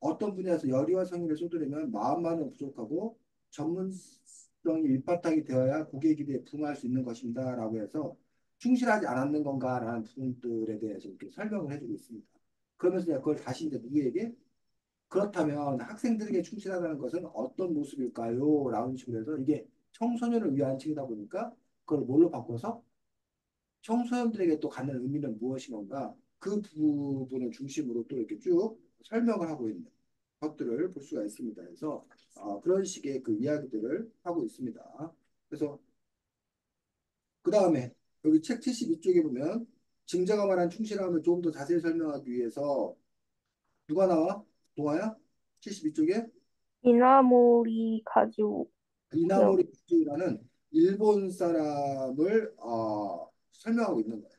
어떤 분야에서 열의와 성의를 쏟으려면 마음만은 부족하고 전문성이 일바탕이 되어야 고객 기대에 부응할 수 있는 것입니다라고 해서 충실하지 않았는 건가라는 부분들에 대해서 이렇게 설명을 해주고 있습니다. 그러면서 이제 그걸 다시 이제 누구에게 그렇다면 학생들에게 충실하다는 것은 어떤 모습일까요? 라는 식으로 해서 이게 청소년을 위한 책이다 보니까 그걸 뭘로 바꿔서 청소년들에게 또 갖는 의미는 무엇인 건가? 그 부분을 중심으로 또 이렇게 쭉 설명을 하고 있는 것들을 볼 수가 있습니다. 그래서 그런 식의 그 이야기들을 하고 있습니다. 그래서 그 다음에 여기 책 72쪽에 보면 증자가 말한 충실함을 조금 더 자세히 설명하기 위해서 누가 나와? 동아야? 72쪽에 이나모리 가지고요. 이나모리 부주라는 일본 사람을 설명하고 있는 거예요.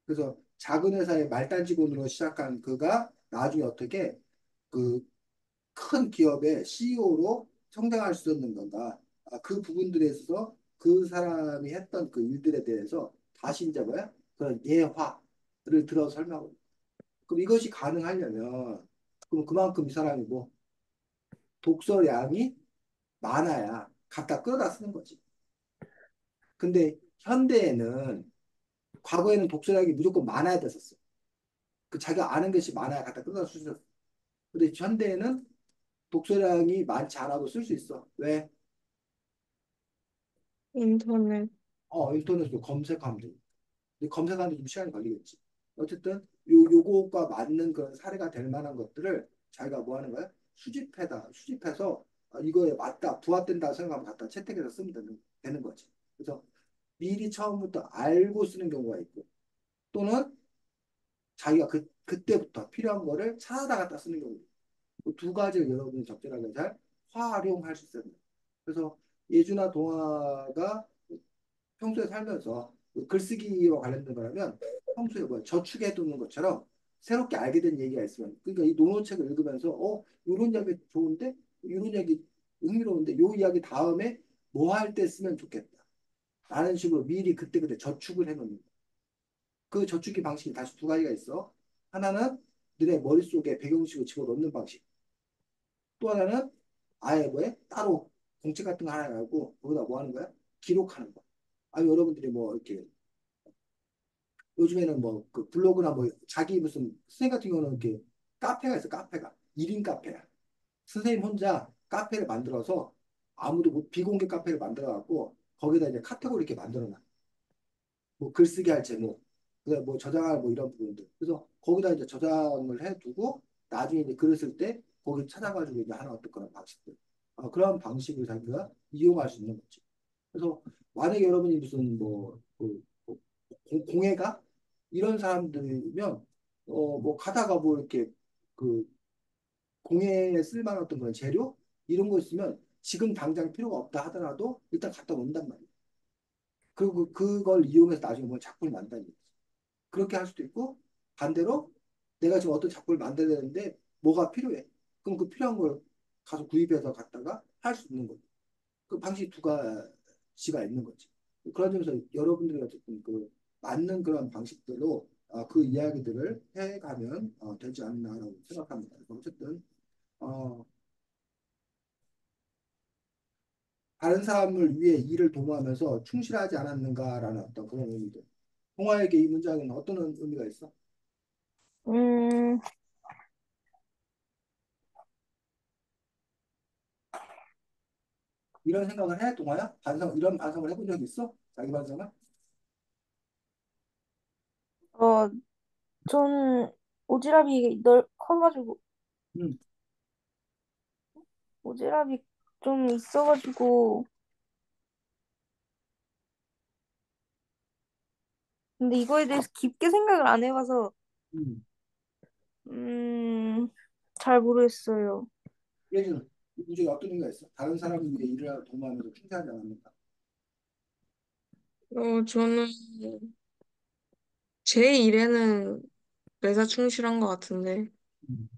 그래서 작은 회사의 말단 직원으로 시작한 그가 나중에 어떻게 그 큰 기업의 CEO로 성장할 수 있는 건가? 그 부분들에 있어서 그 사람이 했던 그 일들에 대해서 다시 이제 뭐야? 그런 예화를 들어 설명하고. 그럼 이것이 가능하려면 그럼 그만큼 이 사람이 뭐 독서량이 많아야 갖다 끌어다 쓰는 거지. 근데 현대에는 과거에는 독서량이 무조건 많아야 됐었어. 그 자기가 아는 것이 많아야 갖다 끌어다 쓸수 있었어. 근데 현대에는 독서량이 많지 않아도 쓸 수 있어. 왜? 인터넷. 인터넷으로 검색하면 돼. 근데 검색하는데 좀 시간이 걸리겠지. 어쨌든 요것과 맞는 그런 사례가 될 만한 것들을 자기가 뭐 하는 거야? 수집해서 이거에 맞다, 부합된다 생각하면 갖다 채택해서 쓰면 되는 거지. 그래서 미리 처음부터 알고 쓰는 경우가 있고 또는 자기가 그때부터 필요한 거를 찾아다 갖다 쓰는 경우 그두 가지를 여러분이 적절하게 잘 활용할 수 있어야 돼요. 그래서 예주나 동화가 평소에 살면서 그 글쓰기와 관련된 거라면 평소에 뭐 저축해 두는 것처럼 새롭게 알게 된 얘기가 있으면 그러니까 이 논어책을 읽으면서 이런 이야기 좋은데 이런 이야기 흥미로운데 요 이야기 다음에 뭐 할 때 쓰면 좋겠다 라는 식으로 미리 그때그때 저축을 해놓는 거예요. 그 저축기 방식이 다시 두 가지가 있어. 하나는 너네 머릿속에 배경식을 집어넣는 방식. 또 하나는 아예 뭐에 따로 공책 같은 거 하나 해가지고 거기다 뭐 하는 거야? 기록하는 거. 아니 여러분들이 뭐 이렇게 요즘에는 뭐 그 블로그나 뭐 자기 무슨 선생님 같은 경우는 이렇게 카페가 있어 카페가 1인 카페야. 선생님 혼자 카페를 만들어서 아무도 못 비공개 카페를 만들어 갖고 거기다 이제 카테고리 이렇게 만들어 놔. 뭐 글쓰기 할 제목, 그다음 뭐 저장할 뭐 이런 부분들. 그래서 거기다 이제 저장을 해두고 나중에 이제 글을 쓸 때 거기 찾아가지고 이제 하나 어떤 그런 방식들. 그런 방식을 자기가 이용할 수 있는 거지. 그래서 만약에 여러분이 무슨 뭐 공예가 이런 사람들이면 뭐 가다가 뭐 이렇게 그 공예에 쓸만한 어떤 그런 재료 이런 거 있으면 지금 당장 필요가 없다 하더라도 일단 갖다 놓는단 말이에요. 그리고 그걸 이용해서 나중에 뭐 작품을 만든다는 거지. 그렇게 할 수도 있고 반대로 내가 지금 어떤 작품을 만들어야 되는데 뭐가 필요해. 그럼 그 필요한 걸 가서 구입해서 갖다가 할 수 있는 거지. 그 방식 두 가지가 있는 거지. 그런 점에서 여러분들이 어쨌든 그 맞는 그런 방식대로 그 이야기들을 해가면 되지 않나라고 생각합니다. 어쨌든 어, 다른 사람을 위해 일을 도모하면서 충실하지 않았는가라는 어떤 그런 의미들. 동화에게 이 문장에는 어떤 의미가 있어? 음, 이런 생각을 해, 동아야? 이런 반성을 해본 적 있어? 자기 반성을? 어, 전 오지랖이 커가지고 응, 오지랖이 좀 있어가지고 근데 이거에 대해서 깊게 생각을 안 해봐서 응. 음, 잘 모르겠어요. 예전에 이 문제가 어떤 의미가 있어? 다른 사람을 위해 일을 도모하면서 충실하지 않았는가? 저는 제 일에는 매사 충실한 것 같은데, 응,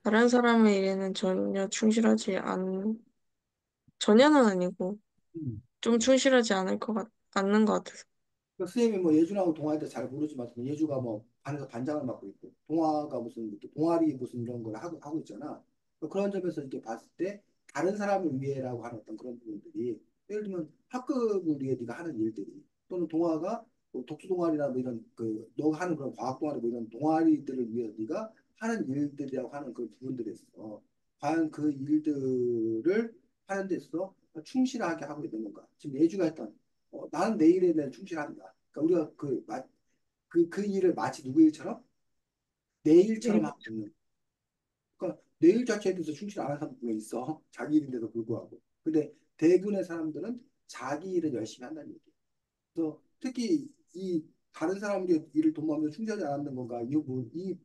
다른 사람의 일에는 전혀는 아니고, 응. 좀 충실하지 않는 것 같아서. 그 선생님이 뭐 예주하고 동아에 대해 잘 모르지만 예주가 뭐 반에서 반장을 맡고 있고 동아가 무슨 이렇게 동아리 무슨 이런 걸 하고 있잖아. 그런 점에서 이렇게 봤을 때 다른 사람을 위해라고 하는 어떤 그런 부분들이 예를 들면 학급을 위해 네가 하는 일들이 또는 동아가 뭐 독서 동아리나 뭐 이런 그 너가 하는 그런 과학 동아리 뭐 이런 동아리들을 위해 네가 하는 일들이라고 하는 그 부분들에 있어 과연 그 일들을 하는 데 있어서 충실하게 하고 있는 건가? 지금 예주가 했던 나는 내 일에 대한 충실한다. 그러니까 우리가 그 일을 마치 누구 일처럼 내 네. 일처럼 하고 있는. 그러니까 내 일 자체에 대해서 충실 안 하는 사람도 있어. 자기 일인데도 불구하고. 근데 대부분의 사람들은 자기 일을 열심히 한다는 얘기예요. 그래서 특히 이 다른 사람들의 일을 도모하면서 충실하지 않는 건가 이 부분이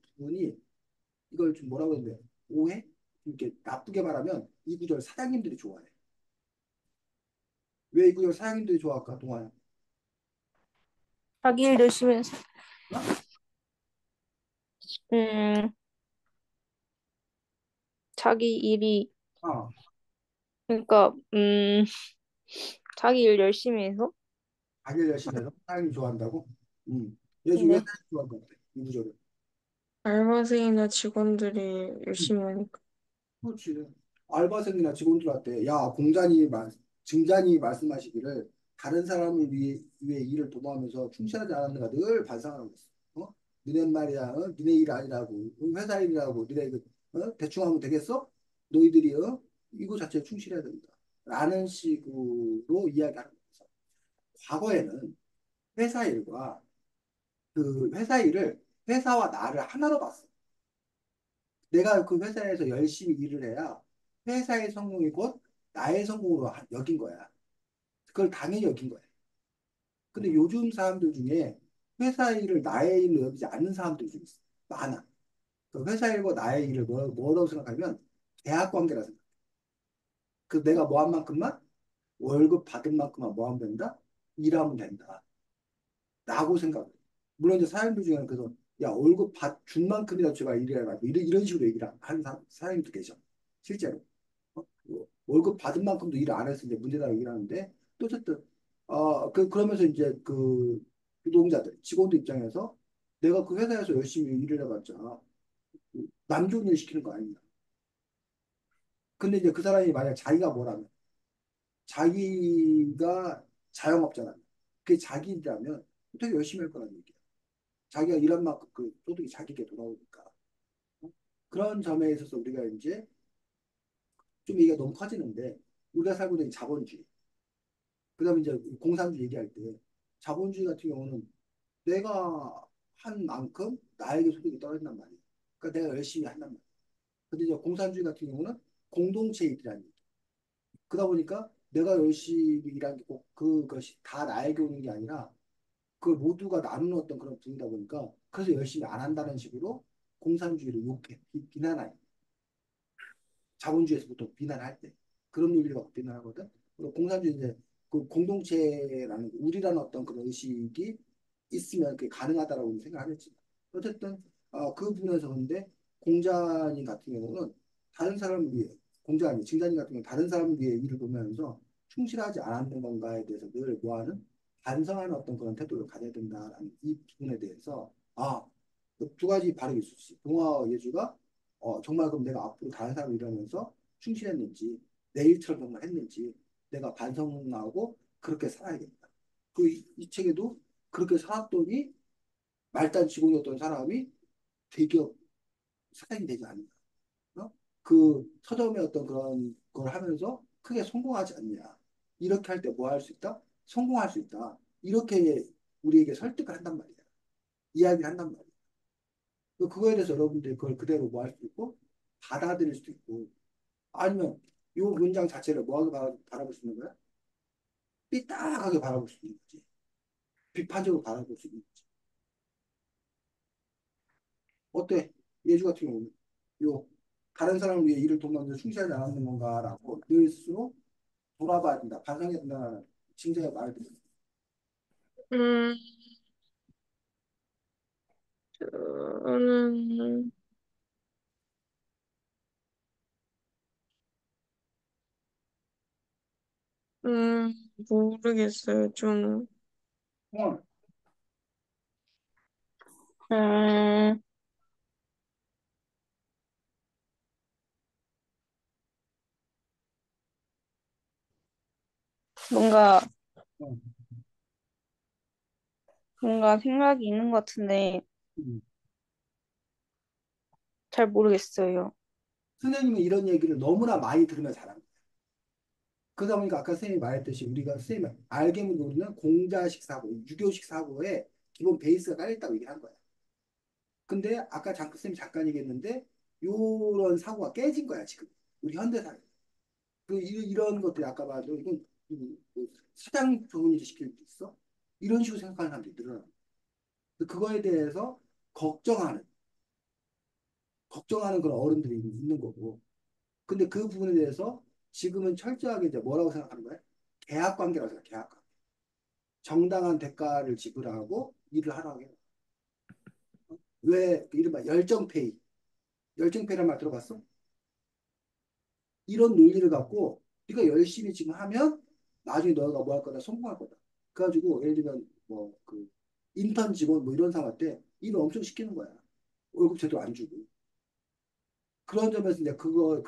이걸 좀 뭐라고 해야 돼? 오해? 이렇게 나쁘게 말하면 이 구절 사장님들이 좋아해. 왜 이 구절 사장님들이 좋아할까? 동아야. 자기 일 열심히 해서 어? 음, 자기 일이 아, 그러니까 자기 일 열심히 해서 자기 일 열심히 해서 사장님 좋아한다고? 요즘 왜 네. 사장님 좋아할 것 같아? 이 구절을. 알바생이나 직원들이 열심히 하니까. 그렇지. 알바생이나 직원들한테 야 공자님 증자님이 말씀하시기를 다른 사람을 위해 일을 도모하면서 충실하지 않았는가 늘 반성하고 있어. 너네 말이야, 너네 일 아니라고, 회사 일이라고, 너네 대충 하면 되겠어? 너희들이 이거 자체에 충실해야 된다. 라는 식으로 이야기하는 거죠. 과거에는 회사 일과 그 회사 일을 회사와 나를 하나로 봤어. 내가 그 회사에서 열심히 일을 해야 회사의 성공이 곧 나의 성공으로 여긴 거야. 그걸 당연히 여긴 거야. 근데 요즘 사람들 중에 회사 일을 나의 일로 여기지 않는 사람들이 좀 있어. 많아. 그 회사 일과 나의 일을 뭐라고 생각하면 계약 관계라 생각. 그 내가 뭐 한 만큼만 월급 받은 만큼만 뭐 하면 된다? 일하면 된다. 라고 생각해. 물론 이제 사람들 중에는 그래서 야 월급 준 만큼이라도 제발 일해라. 이런 식으로 얘기를 하는 사람도 계셔. 실제로. 뭐 월급 받은 만큼도 일을 안 해서 이제 문제다 얘기를 하는데 또 어쨌든 그러면서 이제 그 노동자들 직원들 입장에서 내가 그 회사에서 열심히 일을 해봤자 남 좋은 일 시키는 거 아니냐. 근데 이제 그 사람이 만약 자기가 뭐라면 자기가 자영업자라면 그게 자기 일이라면 되게 열심히 할 거라는 얘기야. 자기가 일한 만큼 그 소득이 자기에게 돌아오니까. 어? 그런 점에 있어서 우리가 이제 좀 얘기가 너무 커지는데 우리가 살고 있는 자본주의 그다음에 이제 공산주의 얘기할 때 자본주의 같은 경우는 내가 한 만큼 나에게 소득이 떨어진단 말이야. 그러니까 내가 열심히 한단 말이야. 근데 이제 공산주의 같은 경우는 공동체 일이라는 얘기. 그러다 보니까 내가 열심히 일한 게 꼭 그것이 다 나에게 오는 게 아니라 그걸 모두가 나누는 어떤 그런 분이다 보니까 그래서 열심히 안 한다는 식으로 공산주의를 욕해, 비난해. 자본주의에서 보통 비난할 때 그런 논리를 갖고 비난하거든. 그리고 공산주의 이제 그 공동체라는 우리라는 어떤 그런 의식이 있으면 그게 가능하다라고 생각하겠지만 어쨌든 그 부분에서 근데 공자님 같은 경우는 다른 사람을 위해 공자님, 증자님 같은 경우는 다른 사람을 위해 일을 보면서 충실하지 않았는 건가에 대해서 늘 뭐하는 반성하는 어떤 그런 태도를 가져야 된다라는 이 부분에 대해서 그두 가지 발음이 있었지. 동화 예주가 정말 그럼 내가 앞으로 다른 사람을 일하면서 충실했는지, 내 일처럼 정말 했는지, 내가 반성하고 그렇게 살아야겠다. 이 책에도 그렇게 살았더니 말단 직원이었던 사람이 대기업 사장이 되지 않는다. 어? 그 서점의 어떤 그런 걸 하면서 크게 성공하지 않냐. 이렇게 할 때 뭐 할 수 있다? 성공할 수 있다. 이렇게 우리에게 설득을 한단 말이야. 이야기를 한단 말이야. 그거에 대해서 여러분들이 그걸 그대로 뭐 할 수 있고, 받아들일 수도 있고, 아니면 이 문장 자체를 뭐하게 바라볼 수 있는 거야? 삐딱하게 바라볼 수 있는 거지. 비판적으로 바라볼 수 있는 거지. 어때? 예주 같은 경우는 요 다른 사람을 위해 일을 돕는데 충실하지 않았는 건가라고 늘 스스로 돌아봐야 된다. 반성해야 된다는 진짜의 말을 듣는 음, 저는, 모르겠어요. 좀, 거야. 음, 뭔가, 어, 뭔가 생각이 있는 것 같은데 음. 잘 모르겠어요. 선생님은 이런 얘기를 너무나 많이 들으면 잘합니다. 그러다 보니까 아까 선생님이 말했듯이 우리가 선생님이 알게 모르는 공자식 사고, 유교식 사고에 기본 베이스가 깔려있다고 얘기한 거야. 근데 아까 잠깐 쌤이 잠깐 얘기했는데 요런 사고가 깨진 거야 지금 우리 현대사회. 이런 것들이 아까 말한 이건 뭐 사장 좋은 일 시킬 수 있어? 이런 식으로 생각하는 사람들이 늘어나. 그거에 대해서 걱정하는 걱정하는 그런 어른들이 있는 거고. 근데 그 부분에 대해서 지금은 철저하게 이제 뭐라고 생각하는 거야? 계약 관계라고 생각해. 계약 관계. 정당한 대가를 지불하고 일을 하라고 해요. 왜 이른바 열정페이, 열정페이란 말 들어봤어? 이런 논리를 갖고 네가 열심히 지금 하면 나중에 너가 뭐 할 거다 성공할 거다. 그래가지고 예를 들면 뭐 그 인턴 직원 뭐 이런 사람한테 일을 엄청 시키는 거야. 월급 제대로 안 주고. 그런 점에서 이제 그리고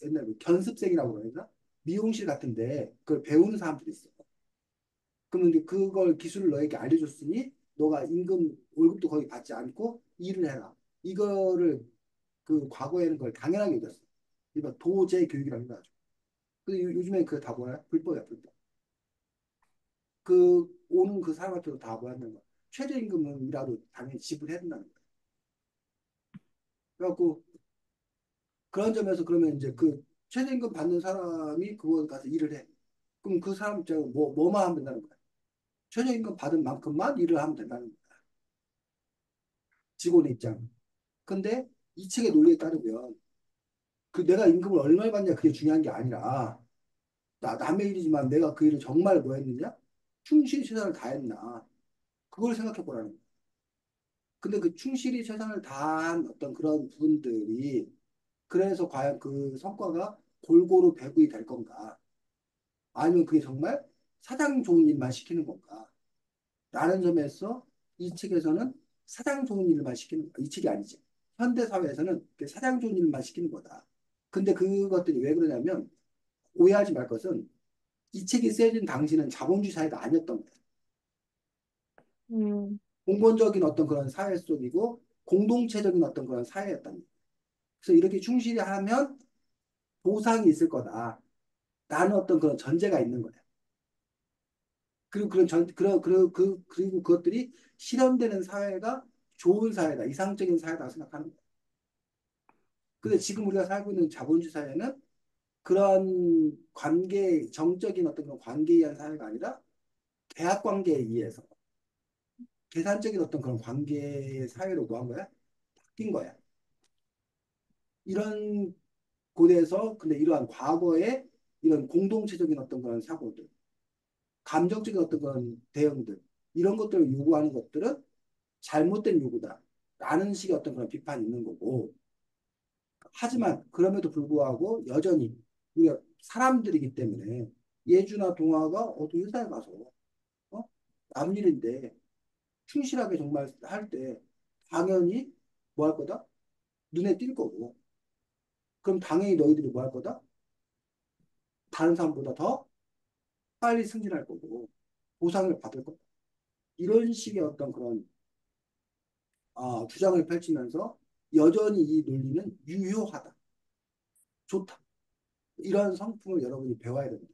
옛날 에 견습생이라고 그러나 미용실 같은데 그걸 배우는 사람들이 있어. 그러면 이제 그걸 기술을 너에게 알려줬으니 너가 임금 월급도 거의 받지 않고 일을 해라. 이거를 그 과거에는 그걸 당연하게 여겼어. 이거 도제 교육이라고 해가지고. 근데 요즘에 그게 다 뭐야? 불법이야, 불법. 그 오는 그 사람한테도 다 뭐였는 거야. 최저임금이라도 당연히 지불해야 된다는 거야. 그래갖고 그런 점에서 그러면 이제 그 최저임금 받는 사람이 그거 가서 일을 해. 그럼 그 사람 입장은 뭐만 하면 된다는 거야. 최저임금 받은 만큼만 일을 하면 된다는 거야. 직원의 입장. 근데 이 책의 논리에 따르면 그 내가 임금을 얼마를 받냐 그게 중요한 게 아니라 남의 일이지만 내가 그 일을 정말 뭐 했느냐? 충실히 최선을 다했나? 그걸 생각해 보라는 거야. 근데 그 충실히 최선을 다한 어떤 그런 부분들이 그래서 과연 그 성과가 골고루 배분이 될 건가? 아니면 그게 정말 사장 좋은 일만 시키는 건가? 라는 점에서 이 책에서는 사장 좋은 일만 시키는, 이 책이 아니지. 현대 사회에서는 그 사장 좋은 일만 시키는 거다. 근데 그것들이 왜 그러냐면 오해하지 말 것은 이 책이 쓰여진 당시는 자본주의 사회가 아니었던 거예요. 음, 공본적인 어떤 그런 사회 속이고 공동체적인 어떤 그런 사회였단 말이에요. 그래서 이렇게 충실히 하면 보상이 있을 거다. 라는 어떤 그런 전제가 있는 거예요. 그리고 그리고 그것들이 실현되는 사회가 좋은 사회다, 이상적인 사회다 생각하는 거예요. 근데 지금 우리가 살고 있는 자본주의 사회는 그런 정적인 어떤 그런 관계에 의한 사회가 아니라 대학 관계에 의해서 계산적인 어떤 그런 관계의 사회로 뭐 한 거야? 바뀐 거야. 이런 곳에서 근데 이러한 과거의 이런 공동체적인 어떤 그런 사고들, 감정적인 어떤 그런 대응들, 이런 것들을 요구하는 것들은 잘못된 요구다. 라는 식의 어떤 그런 비판이 있는 거고. 하지만 그럼에도 불구하고 여전히 우리가 사람들이기 때문에 예주나 동화가 어디 회사에 가서 어? 남일인데 충실하게 정말 할 때 당연히 뭐 할 거다? 눈에 띌 거고. 그럼 당연히 너희들이 뭐 할 거다? 다른 사람보다 더 빨리 승진할 거고 보상을 받을 거다. 이런 식의 어떤 그런 주장을 펼치면서 여전히 이 논리는 유효하다. 좋다. 이런 성품을 여러분이 배워야 됩니다.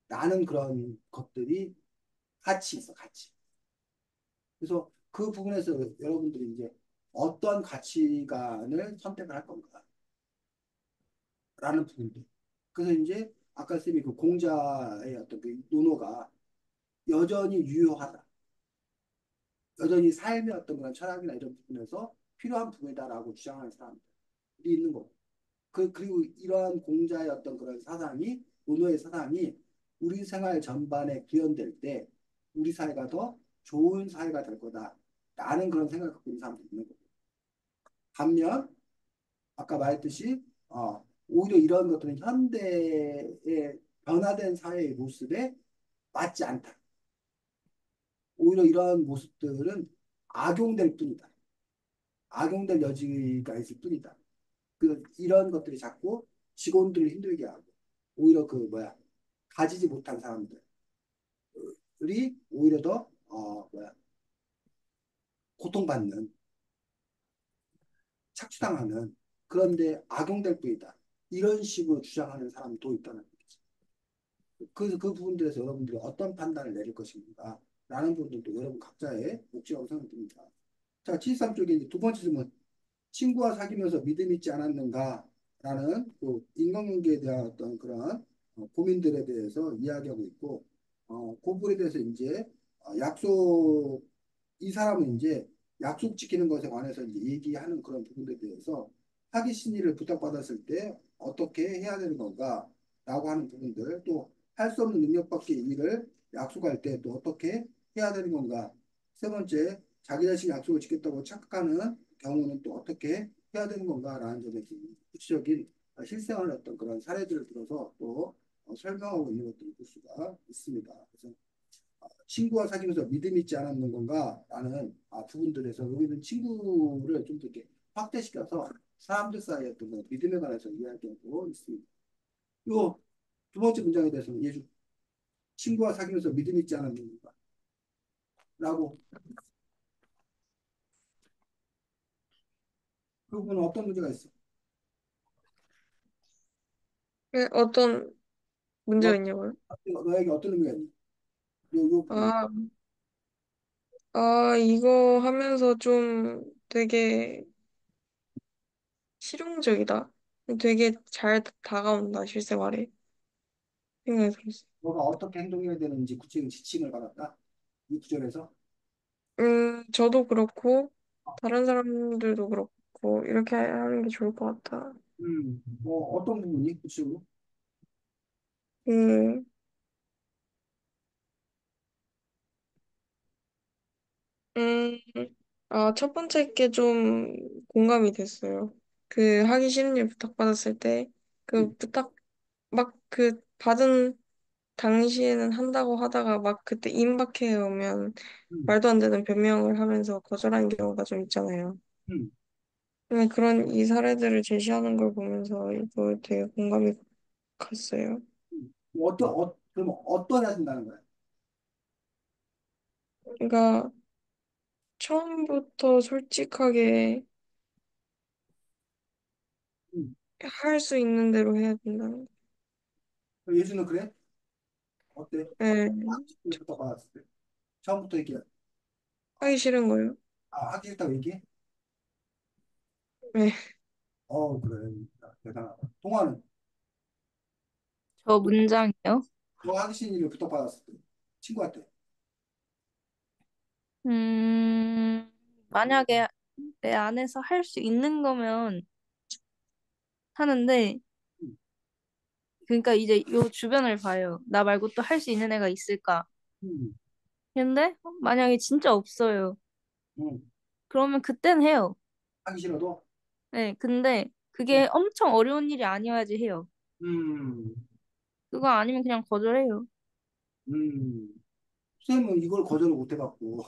나는 그런 것들이 가치 있어, 가치. 그래서 그 부분에서 여러분들이 이제 어떤 가치관을 선택을 할 건가라는 부분들. 그래서 이제 아까 쌤이 그 공자의 어떤 그 논어가 여전히 유효하다. 여전히 삶의 어떤 그런 철학이나 이런 부분에서 필요한 부분이다라고 주장하는 사람들이 있는 거고. 그리고 이러한 공자의 어떤 그런 사상이, 논어의 사상이 우리 생활 전반에 구현될 때 우리 사회가 더 좋은 사회가 될 거다. 라는 그런 생각을 갖고 있는 사람도 있는 거고. 반면, 아까 말했듯이, 오히려 이런 것들은 현대의 변화된 사회의 모습에 맞지 않다. 오히려 이러한 모습들은 악용될 뿐이다. 악용될 여지가 있을 뿐이다. 이런 것들이 자꾸 직원들을 힘들게 하고, 오히려 가지지 못한 사람들이 오히려 더, 고통받는, 착취당하는, 그런데 악용될 뿐이다. 이런 식으로 주장하는 사람도 있다는 거죠. 그래서 그 부분들에서 여러분들이 어떤 판단을 내릴 것인가, 라는 부분들도 여러분 각자의 몫이라고 생각됩니다. 자, 73 쪽에 이제 두 번째 질문. 친구와 사귀면서 믿음 있지 않았는가? 라는 그 인간관계에 대한 어떤 그런 고민들에 대해서 이야기하고 있고, 그 부분에 대해서 이제 이 사람은 이제 약속 지키는 것에 관해서 이제 얘기하는 그런 부분에 대해서 사기 심리를 부탁받았을 때 어떻게 해야 되는 건가? 라고 하는 부분들, 또 할 수 없는 능력 밖의 일을 약속할 때 또 어떻게 해야 되는 건가? 세 번째, 자기 자신이 약속을 지켰다고 착각하는 경우는 또 어떻게 해야 되는 건가라는 점에 구체적인 실생활 어떤 그런 사례들을 들어서 또 설명하고 있는 것들을 볼 수가 있습니다. 그래서 친구와 사귀면서 믿음 있지 않았는 건가라는 부분들에서 여기는 친구를 좀 더 이렇게 확대시켜서 사람들 사이의 어떤 그 믿음에 관해서 이야기하고 있습니다. 요 두 번째 문장에 대해서는 예주 친구와 사귀면서 믿음 있지 않았는 건가라고 그 부분은 어떤 문제가 있어? 어떤 문제가 너, 있냐고요? 너에게 어떤 의미가 있니? 요 부분이. 아, 이거 하면서 좀 되게 실용적이다. 되게 잘 다가온다, 실생활에. 생각이 들었어요. 너가 어떻게 행동해야 되는지 구체적인 지침을 받았다. 이 구절에서. 저도 그렇고, 다른 사람들도 그렇고, 이렇게 하는 게 좋을 것 같아. 뭐 어떤 부분이 구체적으로? 음, 음, 첫 번째 게 좀 공감이 됐어요. 그 하기 싫은 일 부탁받았을 때, 음, 그 부탁, 막 그 받은 당시에는 한다고 하다가 막 그때 임박해 오면 음, 말도 안 되는 변명을 하면서 거절하는 경우가 좀 있잖아요. 음, 그런 이 사례들을 제시하는 걸 보면서 이거 되게 공감이 갔어요. 뭐 그럼 어떤 하신다는 거야? 그러니까 처음부터 솔직하게 음. 할 수 있는 대로 해야 된다는 거. 예수는 그래? 어때? 네, 일 부탁받았을 때. 처음부터 얘기해. 하기 싫은 거예요. 하기 싫다고 얘기해? 네, 그래. 대단하다. 동화는 저 문장이요. 너 하기 싫은 일을 부탁받았을 때 친구한테. 음, 만약에 내 안에서 할 수 있는 거면 하는데, 음, 그러니까 이제 요 주변을 봐요. 나 말고 또 할 수 있는 애가 있을까? 음, 근데 만약에 진짜 없어요. 음. 그러면 그땐 해요. 하기 싫어도? 네, 근데 음, 그게 엄청 어려운 일이 아니어야지 해요. 음, 그거 아니면 그냥 거절해요. 음. 선생님은 이걸 거절을 못 해갖고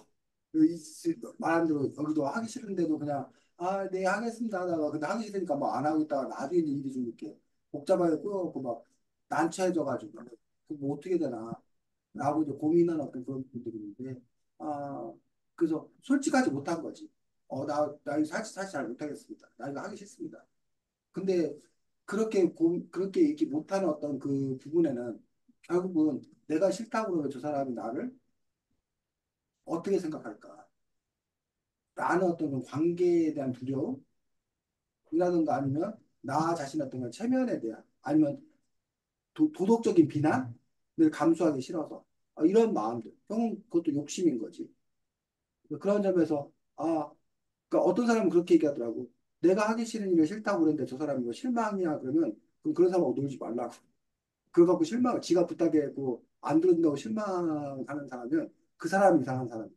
말한 대로 여기도 하기 싫은데도 그냥 네 하겠습니다 하다가 근데 하기 싫으니까 뭐 안 하고 있다가 나중에 이제 일이 좀 이렇게 복잡하게 꼬여갖고 막 난처해져가지고 그뭐 어떻게 되나 라고 이제 고민하는 어떤 그런 분들이 있는데 아 그래서 솔직하지 못한 거지 나 이거 사실 잘 못하겠습니다 나 이거 하기 싫습니다 근데 그렇게 얘기 못하는 어떤 그 부분에는 결국은 내가 싫다고 그러면 저 사람이 나를 어떻게 생각할까? 라는 어떤 그 관계에 대한 두려움이라든가 아니면 나 자신의 어떤 그 체면에 대한 아니면 도덕적인 비난을 감수하기 싫어서 이런 마음들. 형은 그것도 욕심인 거지. 그런 점에서 그러니까 어떤 사람은 그렇게 얘기하더라고. 내가 하기 싫은 일을 싫다고 그랬는데 저 사람이 뭐 실망이야 그러면 그럼 그런 사람하고 놀지 말라고. 그거 갖고 지가 부탁했고 안 들어준다고 실망하는 사람은 그 사람이 이상한 사람.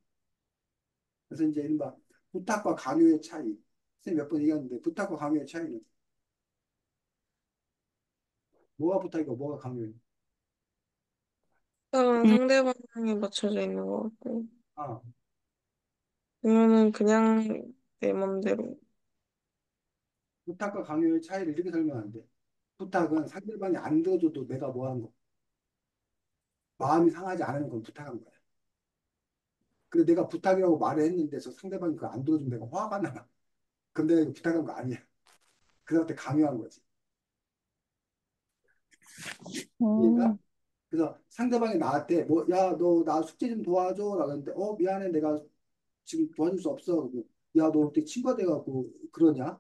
그래서 이제 이른바 부탁과 강요의 차이. 선생님 몇 번 얘기했는데 부탁과 강요의 차이는 뭐가 부탁이고 뭐가 강요예요? 부탁은 상대방에 맞춰져 있는 것 같고, 아, 그러면은 그냥 내 맘대로. 부탁과 강요의 차이를 이렇게 설명하는데 부탁은 상대방이 안 들어줘도 내가 뭐 하는 거. 마음이 상하지 않은 건 부탁한 거야. 근데 내가 부탁이라고 말을 했는데 저 상대방이 그걸 안 들어주면 내가 화가 나. 근데 이거 부탁한 거 아니야. 그 사람한테 강요한 거지. 이해가? 음, 그래서 상대방이 나한테 뭐, 야, 너 나 숙제 좀 도와줘. 라고 했는데, 미안해. 내가 지금 도와줄 수 없어. 그러고, 야, 너 어떻게 친구가 돼갖고 그러냐?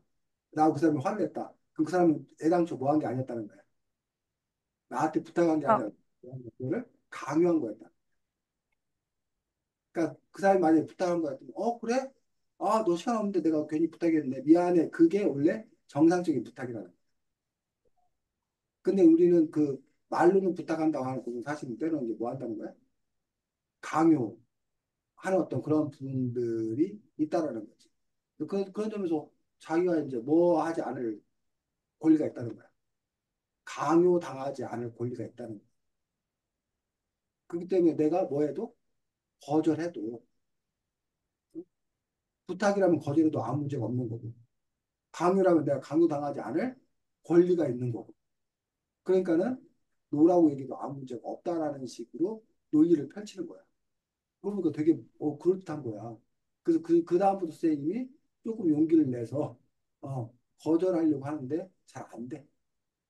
라고 그 사람이 화를 냈다. 그럼 그 사람은 애당초 뭐 한 게 아니었다는 거야. 나한테 부탁한 게 아, 아니라 그거를 강요한 거였다. 그러니까 그 사람이 만약에 부탁한 거였으면, 그래? 너 시간 없는데 내가 괜히 부탁했네. 미안해. 그게 원래 정상적인 부탁이라는 거야. 근데 우리는 그 말로는 부탁한다고 하는 거는 사실 때로는 이제 뭐 한다는 거야? 강요하는 어떤 그런 부분들이 있다라는 거지. 그런 점에서 자기가 이제 뭐 하지 않을 권리가 있다는 거야. 강요당하지 않을 권리가 있다는 거야. 그렇기 때문에 내가 뭐 해도 거절해도 부탁이라면 거절해도 아무 문제가 없는 거고 강요라면 내가 강요당하지 않을 권리가 있는 거고 그러니까는 노라고 얘기도 아무 문제가 없다라는 식으로 논리를 펼치는 거야. 그러니까 되게 그럴듯한 거야. 그래서 그 다음부터 선생님이 조금 용기를 내서 거절하려고 하는데 잘 안 돼.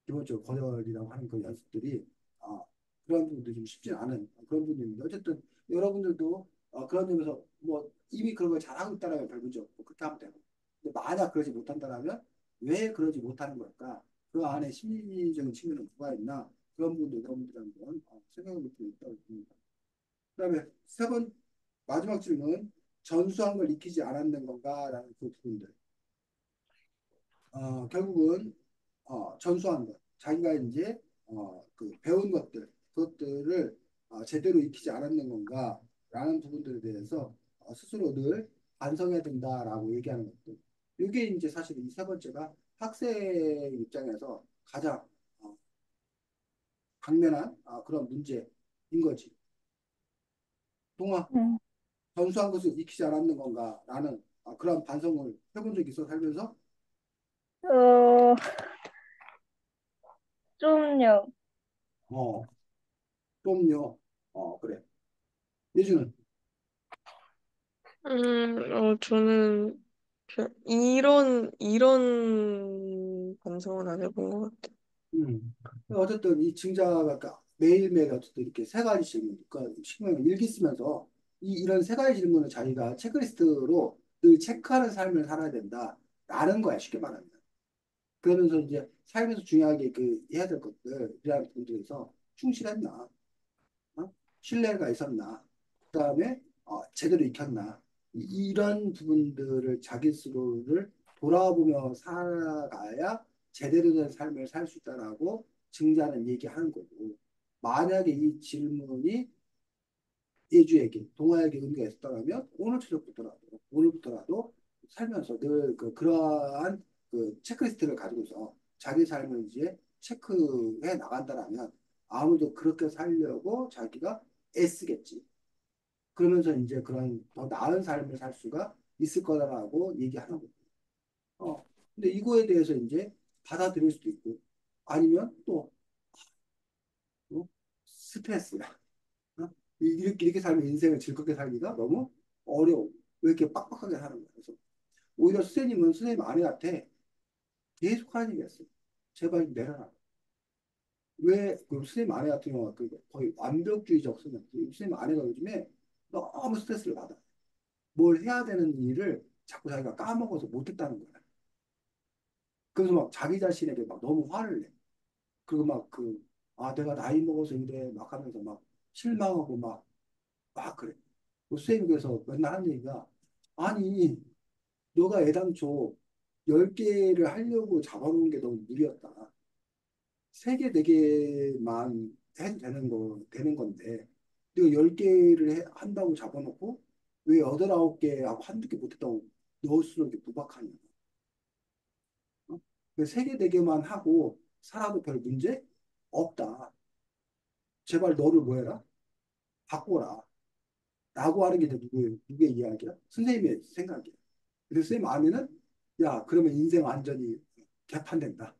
기본적으로 거절이라고 하는 그 연습들이 아, 그런 부분들이 좀 쉽지 않은 그런 부분입니다. 어쨌든 여러분들도 그런 점에서 뭐 이미 그런 걸 잘하고 있다라면 별 문제 없고 그렇게 하면 되고 근데 만약 그러지 못한다면 왜 그러지 못하는 걸까? 그 안에 심리적인 측면은 뭐가 있나? 그런 부분도 여러분들이 한번 생각해 볼 필요 있다고 봅니다. 그다음에 마지막 질문. 전수한 걸 익히지 않았는 건가라는 그 부분들. 결국은 전수한 것, 자기가 이제 그 배운 것들, 그것들을 제대로 익히지 않았는 건가라는 부분들에 대해서 스스로 늘 반성해야 된다라고 얘기하는 것들. 이게 이제 사실 이 세 번째가 학생 입장에서 가장 당면한 그런 문제인 거지. 동아, 음. 전수한 것을 익히지 않았는 건가라는 그런 반성을 해본 적이 있어 살면서. 어, 좀요. 어, 좀요. 그래. 예주는. 저는 이런 반성은 안 해본 것 같아요. 어쨌든 이 증자가 그러니까 매일매일 어쨌든 이렇게 세 가지 질문, 그러니까 식물 일기 쓰면서 이런 세 가지 질문을 자기가 체크리스트로 늘 체크하는 삶을 살아야 된다라는 거야, 쉽게 말하면. 그러면서 이제 삶에서 중요하게 그 해야 될 것들이라는 부분들에서 충실했나, 어? 신뢰가 있었나, 그다음에 제대로 익혔나, 이런 부분들을 자기 스스로를 돌아보며 살아가야 제대로 된 삶을 살 수 있다라고 증자는 얘기하는 거고, 만약에 이 질문이 예주에게 동아에게 의미가 있었다면 오늘부터라도 살면서 늘 그러한 그 체크리스트를 가지고서 자기 삶을 이제 체크해 나간다라면 아무도 그렇게 살려고 자기가 애쓰겠지. 그러면서 이제 그런 더 나은 삶을 살 수가 있을 거다라고 얘기하는 거고. 근데 이거에 대해서 이제 받아들일 수도 있고 아니면 또 스트레스야. 어? 이렇게 살면 인생을 즐겁게 살기가 너무 어려워. 왜 이렇게 빡빡하게 사는 거야. 그래서 오히려 선생님은 선생님 아내한테 계속 하는 얘기가 어요 제발 좀 내려라. 왜, 그 선생님 아내 같은 경우가 거의 완벽주의적 선생님 아내가 요즘에 너무 스트레스를 받아. 뭘 해야 되는 일을 자꾸 자기가 까먹어서 못했다는 거야. 그래서 막 자기 자신에게 막 너무 화를 내. 그리고 내가 나이 먹어서 이래 막 하면서 막 실망하고 막 그래. 그 선생님께서 맨날 하는 얘기가 아니 너가 애당초 10개를 하려고 잡아놓은 게 너무 무리였다. 3개, 4개만 해도 되는 건데 네가 10개를 한다고 잡아놓고 왜 8, 9개 하고 한두 개 못했다고 넣을수록 이렇게 부박하냐. 어? 3개, 4개만 하고 살아도 별 문제 없다. 제발 너를 뭐 해라? 바꿔라. 라고 하는 게 누구의 이야기야? 선생님의 생각이야. 그래서 선생님 아내는 야, 그러면 인생 완전히 개판된다.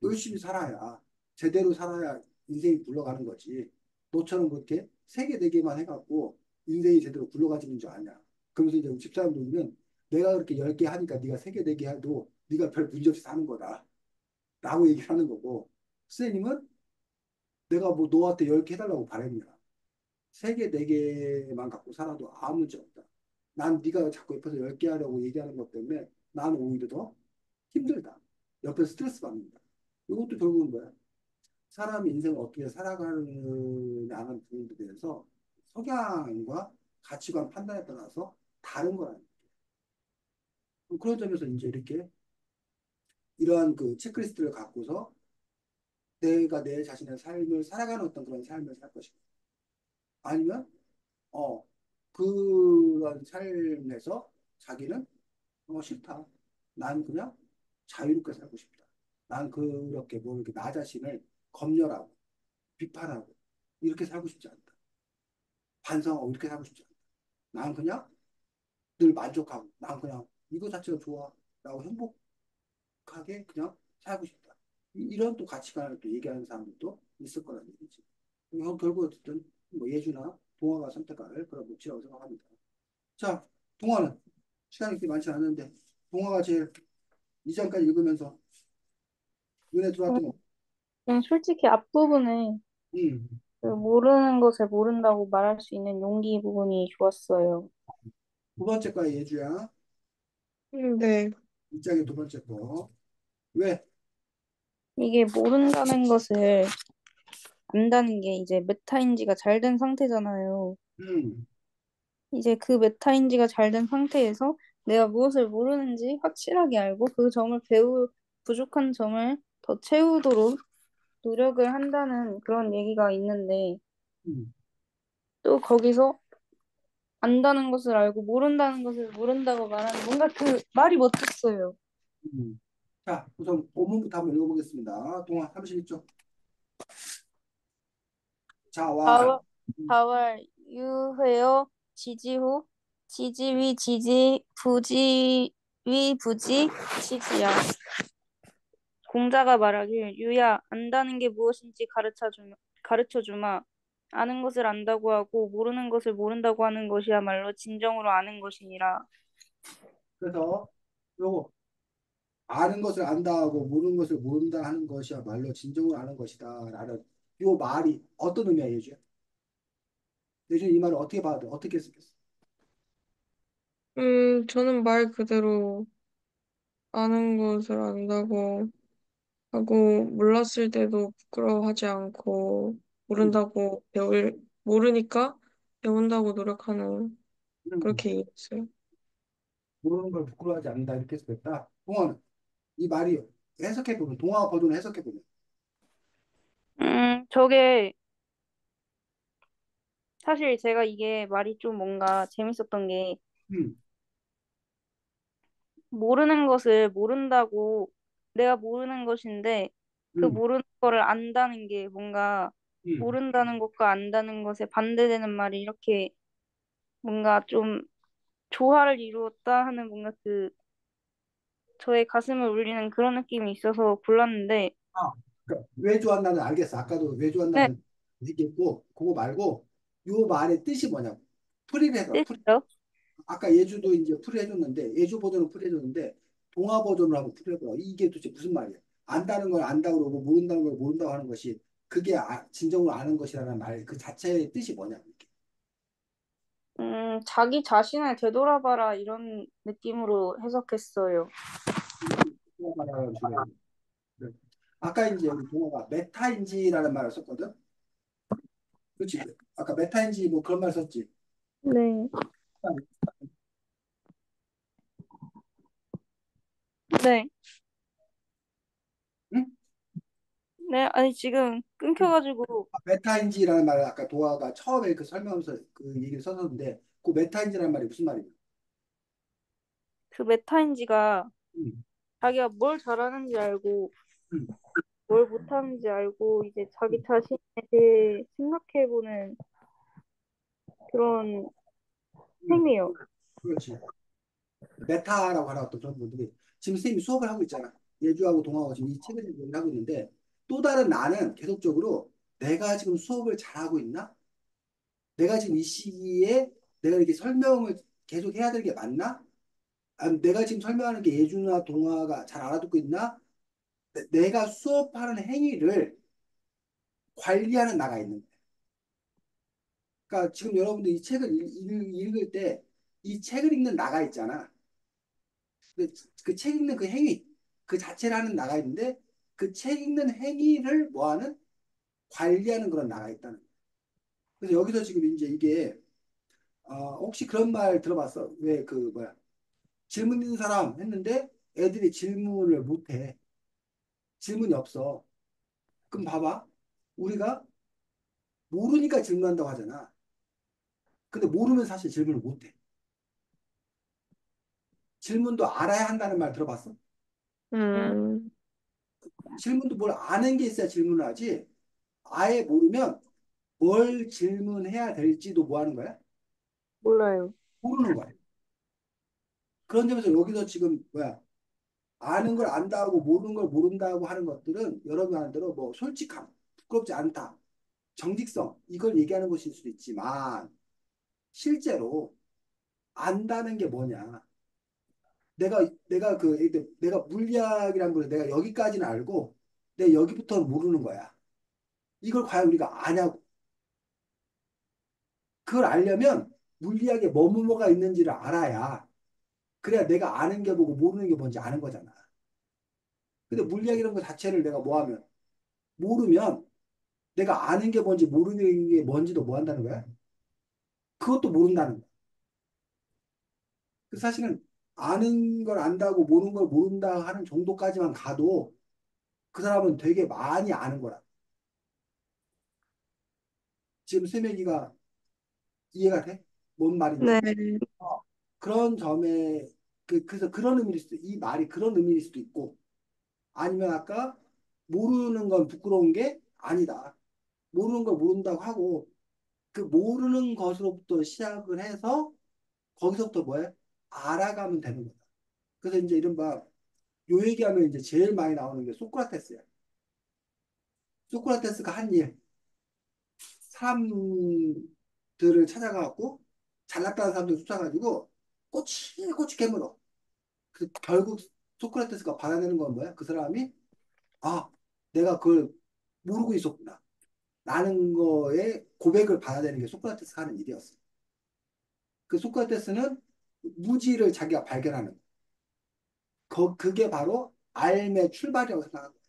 열심히 살아야, 제대로 살아야 인생이 굴러가는 거지. 너처럼 그렇게 3개, 4개만 해갖고 인생이 제대로 굴러가지는 줄 아냐. 그러면서 이제 집사람들은 내가 그렇게 10개 하니까 네가 3개, 4개 해도 네가 별 문제 없이 사는 거다. 라고 얘기를 하는 거고, 선생님은 내가 뭐 너한테 10개 해달라고 바랬냐. 3개, 4개만 갖고 살아도 아무 문제 없다. 난 네가 자꾸 옆에서 10개 하려고 얘기하는 것 때문에 나는 오히려 더 힘들다. 옆에서 스트레스 받는다. 이것도 결국은 뭐야? 사람의 인생을 어떻게 살아가느냐는 부분에 대해서 성향과 가치관 판단에 따라서 다른 거라는 거예요. 그런 점에서 이제 이렇게 이러한 그 체크리스트를 갖고서 내가 내 자신의 삶을 살아가는 어떤 그런 삶을 살 것인가. 아니면, 어, 그런 삶에서 자기는 싫다. 난 그냥 자유롭게 살고 싶다. 난 그렇게 뭐 이렇게 나 자신을 검열하고 비판하고 이렇게 살고 싶지 않다. 반성하고 이렇게 살고 싶지 않다. 난 그냥 늘 만족하고 난 그냥 이거 자체가 좋아. 라고 행복하게 그냥 살고 싶다. 이런 또 가치관을 또 얘기하는 사람들도 있을 거란 얘기지. 결국 어쨌든 뭐 예주나 동화가 선택할 그런 몫이라고 생각합니다. 자, 동화는 시간이 그렇게 많지 않은데 동화가 제일 2장까지 읽으면서 눈에 들어왔던 거. 솔직히 앞부분에 음. 그 모르는 것을 모른다고 말할 수 있는 용기 부분이 좋았어요. 두 번째 과의 예주야. 네. 이짝에 두 번째 거. 왜? 이게 모른다는 것을 안다는 게 이제 메타인지가 잘 된 상태잖아요. 음, 이제 그 메타인지가 잘 된 상태에서 내가 무엇을 모르는지 확실하게 알고 그 점을 부족한 점을 더 채우도록 노력을 한다는 그런 얘기가 있는데 음, 또 거기서 안다는 것을 알고 모른다는 것을 모른다고 말하는 뭔가 그 말이 멋졌어요. 음. 자, 우선 본문부터 한번 읽어보겠습니다. 동화 31쪽. 자왈. 4월, 음, 4월 유회어 지지후 지지위 지지 부지위 부지 지지야. 공자가 말하길 유야 안다는 게 무엇인지 가르쳐 주마. 아는 것을 안다고 하고 모르는 것을 모른다고 하는 것이야말로 진정으로 아는 것이니라. 그래서 요거 아는 것을 안다 하고 모르는 것을 모른다 하는 것이야말로 진정으로 아는 것이다. 라는 요 말이 어떤 의미야, 예주야? 예주 이 말을 어떻게 봐도 어떻게 쓰겠어? 저는 말 그대로 아는 것을 안다고 하고, 몰랐을 때도 부끄러워하지 않고, 음, 모르니까 배운다고 노력하는, 음. 그렇게 이해했어요. 모르는 걸 부끄러워하지 않는다 이렇게 쓰겠다. 동화는 이 말이 해석해 보면 동화 버전을 해석해 보면 저게 사실 제가 이게 말이 좀 뭔가 재밌었던 게 음, 모르는 것을 모른다고 내가 모르는 것인데 그 음, 모르는 거를 안다는 게 뭔가 음. 모른다는 것과 안다는 것에 반대되는 말이 이렇게 뭔가 좀 조화를 이루었다 하는 뭔가 그 저의 가슴을 울리는 그런 느낌이 있어서 골랐는데 아, 그러니까 왜 좋았나는 알겠어. 아까도 왜 네, 좋았나는 얘기했고 그거 말고 요 말의 뜻이 뭐냐고. 풀이를 해봐. 풀이. 뜻이요? 아까 예주도 이제 풀이해줬는데 예주 버전은 풀이해줬는데 동화 버전으로 한번 풀이해봐. 이게 도대체 무슨 말이야? 안다는 걸 안다고 그러고 모른다는 걸 모른다고 하는 것이 그게 진정으로 아는 것이라는 말 그 자체의 뜻이 뭐냐고. 이렇게. 자기 자신을 되돌아봐라 이런 느낌으로 해석했어요. 동화라는 주로 얘기해. 그래. 아까 이제 우리 동화가 메타인지라는 말을 썼거든. 그렇지? 아까 메타인지 뭐 그런 말 썼지. 네, 네, 응? 네, 아니 지금 끊겨가지고 메타인지라는 말을 아까 도화가 처음에 그 설명하면서 그 얘기를 썼었는데 그 메타인지라는 말이 무슨 말이냐? 그 메타인지가 음, 자기가 뭘 잘하는지 알고 음, 뭘 못하는지 알고 이제 자기 음, 자신에 대해 생각해보는 그런 음. 행위요. 그렇지. 메타라고 하는 어떤 그런 분들이 지금 선생님이 수업을 하고 있잖아. 예주하고 동화하고 지금 이 책을 얘기를 하고 있는데 또 다른 나는 계속적으로 내가 지금 수업을 잘하고 있나? 내가 지금 이 시기에 내가 이렇게 설명을 계속 해야 되는 게 맞나? 아니, 내가 지금 설명하는 게 예주나 동화가 잘 알아듣고 있나? 내가 수업하는 행위를 관리하는 나가 있는 거야. 그러니까 지금 여러분들 이 책을 읽을 때 이 책을 읽는 나가 있잖아. 그 책 읽는 그 행위, 그 자체를 하는 나가 있는데 그 책 읽는 행위를 뭐하는 관리하는 그런 나가 있다는 거야. 그래서 여기서 지금 이제 이게 혹시 그런 말 들어봤어? 왜 그 뭐야 질문 있는 사람 했는데 애들이 질문을 못해. 질문이 없어. 그럼 봐봐. 우리가 모르니까 질문한다고 하잖아. 근데 모르면 사실 질문을 못해. 질문도 알아야 한다는 말 들어봤어? 음, 음, 질문도 뭘 아는 게 있어야 질문을 하지. 아예 모르면 뭘 질문해야 될지도 뭐 하는 거야? 몰라요. 모르는 거야. 그런 점에서 여기서 지금 뭐야? 아는 걸 안다고 모르는 걸 모른다고 하는 것들은 여러분 하는 대로 뭐 솔직함, 부끄럽지 않다, 정직성 이걸 얘기하는 것일 수도 있지만 실제로 안다는 게 뭐냐? 내가 내가 물리학이란 걸 내가 여기까지는 알고 내가 여기부터는 모르는 거야. 이걸 과연 우리가 아냐고. 그걸 알려면 물리학에 뭐뭐가 있는지를 알아야 그래야 내가 아는 게 뭐고 모르는 게 뭔지 아는 거잖아. 근데 물리학이라는 것 자체를 내가 뭐 하면 모르면 내가 아는 게 뭔지 모르는 게 뭔지도 뭐 한다는 거야? 그것도 모른다는 거야. 그 사실은 아는 걸 안다고 모르는 걸 모른다 하는 정도까지만 가도 그 사람은 되게 많이 아는 거라. 지금 세명이가 이해가 돼? 뭔 네. 말인지? 그런 점에 그래서 그런 의미일 수도 이 말이 그런 의미일 수도 있고 아니면 아까 모르는 건 부끄러운 게 아니다. 모르는 걸 모른다고 하고 그 모르는 것으로부터 시작을 해서 거기서부터 뭐야? 알아가면 되는 거다. 그래서 이제 이른바 요 얘기하면 이제 제일 많이 나오는 게 소크라테스야. 소크라테스가 한 일, 사람들을 찾아가고 잘났다는 사람들 쫓아가지고 꼬치꼬치 깨물어. 그 결국 소크라테스가 받아내는 건 뭐야? 그 사람이 아, 내가 그걸 모르고 있었구나. 라는 거에 고백을 받아내는 게 소크라테스가 하는 일이었어. 그 소크라테스는 무지를 자기가 발견하는 거. 그게 바로 알의 출발이라고 생각하는 거야.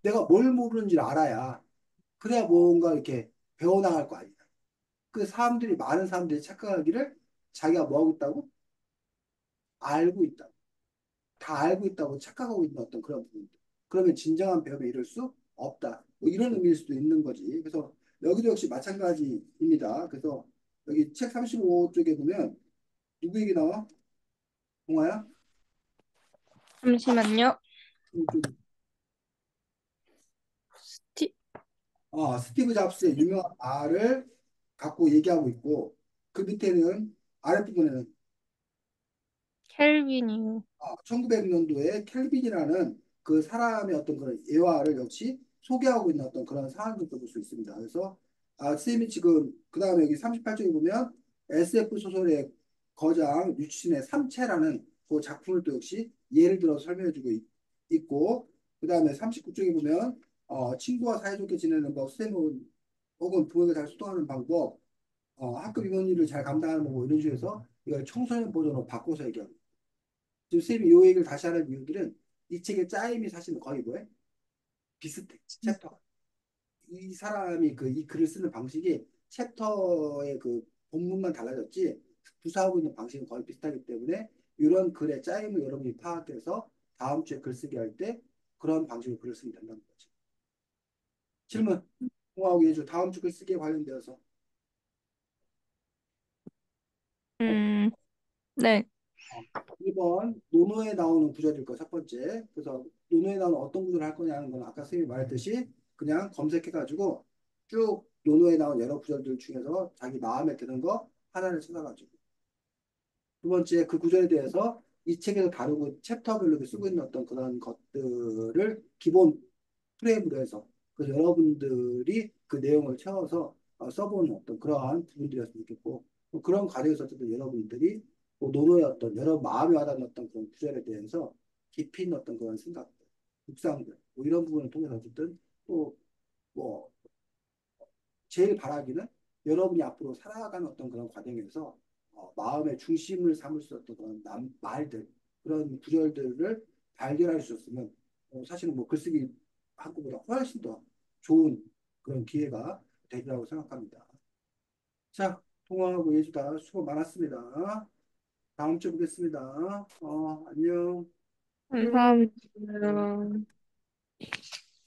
내가 뭘 모르는지를 알아야 그래야 뭔가 이렇게 배워나갈 거 아니야. 그 사람들이 많은 사람들이 착각하기를 자기가 뭐 하고 있다고 알고 있다. 다 알고 있다고 착각하고 있는 어떤 그런 부분들. 그러면 진정한 배움에 이를 수 없다. 뭐 이런 의미일 수도 있는 거지. 그래서 여기도 역시 마찬가지입니다. 그래서 여기 책 35쪽에 보면 누구 얘기 나와? 동아야? 잠시만요. 좀, 티, 스티브 잡스의 유명한 말을 갖고 얘기하고 있고 그 밑에는 아랫부분에는 켈빈이요. 1900년도에 켈빈이라는 그 사람의 어떤 그런 예화를 역시 소개하고 있는 어떤 그런 상황들도 볼 수 있습니다. 그래서 쌤이 지금 그 다음에 여기 38쪽에 보면 SF 소설의 거장 유치신의 삼체라는 그 작품을 또 역시 예를 들어서 설명해주고 있고 그 다음에 39쪽에 보면 친구와 사이좋게 지내는 법, 쌤 혹은 부모에게 잘 소통하는 방법, 학급 임원 일을 잘 감당하는 법 뭐 이런 식으로 해서 이걸 청소년 버전으로 바꿔서 얘기합니다. 지금 쌤이 이 얘기를 다시 하는 이유들은 이 책의 짜임이 사실은 거의 뭐예요? 비슷해. 챕터가. 이 사람이 이 글을 쓰는 방식이 챕터의 그 본문만 달라졌지 구사하고 있는 방식은 거의 비슷하기 때문에 이런 글의 짜임을 여러분이 파악해서 다음 주에 글쓰기 할 때 그런 방식으로 글을 쓰면 된다는 거죠. 질문. 공하고 예주 다음 주 글쓰기에 관련되어서 음, 네. 어, 1번 논어에 나오는 구절일 거 첫 번째. 그래서 논어에 나오는 어떤 구절을 할 거냐는 건 아까 선생님이 말했듯이 그냥 검색해가지고 쭉 논어에 나온 여러 구절들 중에서 자기 마음에 드는 거 하나를 찾아가지고 두 번째 그 구절에 대해서 이 책에서 다루고 챕터별로 이렇게 쓰고 있는 어떤 그런 것들을 기본 프레임으로 해서 그 여러분들이 그 내용을 채워서 써보는 어떤 그러한 부분들이었으면 좋겠고 뭐 그런 과정에서 어쨌든 여러분들이 뭐 노노의 어떤 여러 마음에 와닿는 어떤 그런 구절에 대해서 깊이 있는 어떤 그런 생각들, 묵상들 뭐 이런 부분을 통해서 어쨌든 또뭐 제일 바라기는 여러분이 앞으로 살아가는 어떤 그런 과정에서 마음의 중심을 삼을 수 있었던 그런 말들, 그런 구절들을 발견할 수 있었으면 사실은 뭐 글쓰기 한국보다 훨씬 더 좋은 그런 기회가 되리라고 생각합니다. 자, 통화하고 예주다 수고 많았습니다. 다음 주에 보겠습니다. 안녕. 감사합니다. 안녕.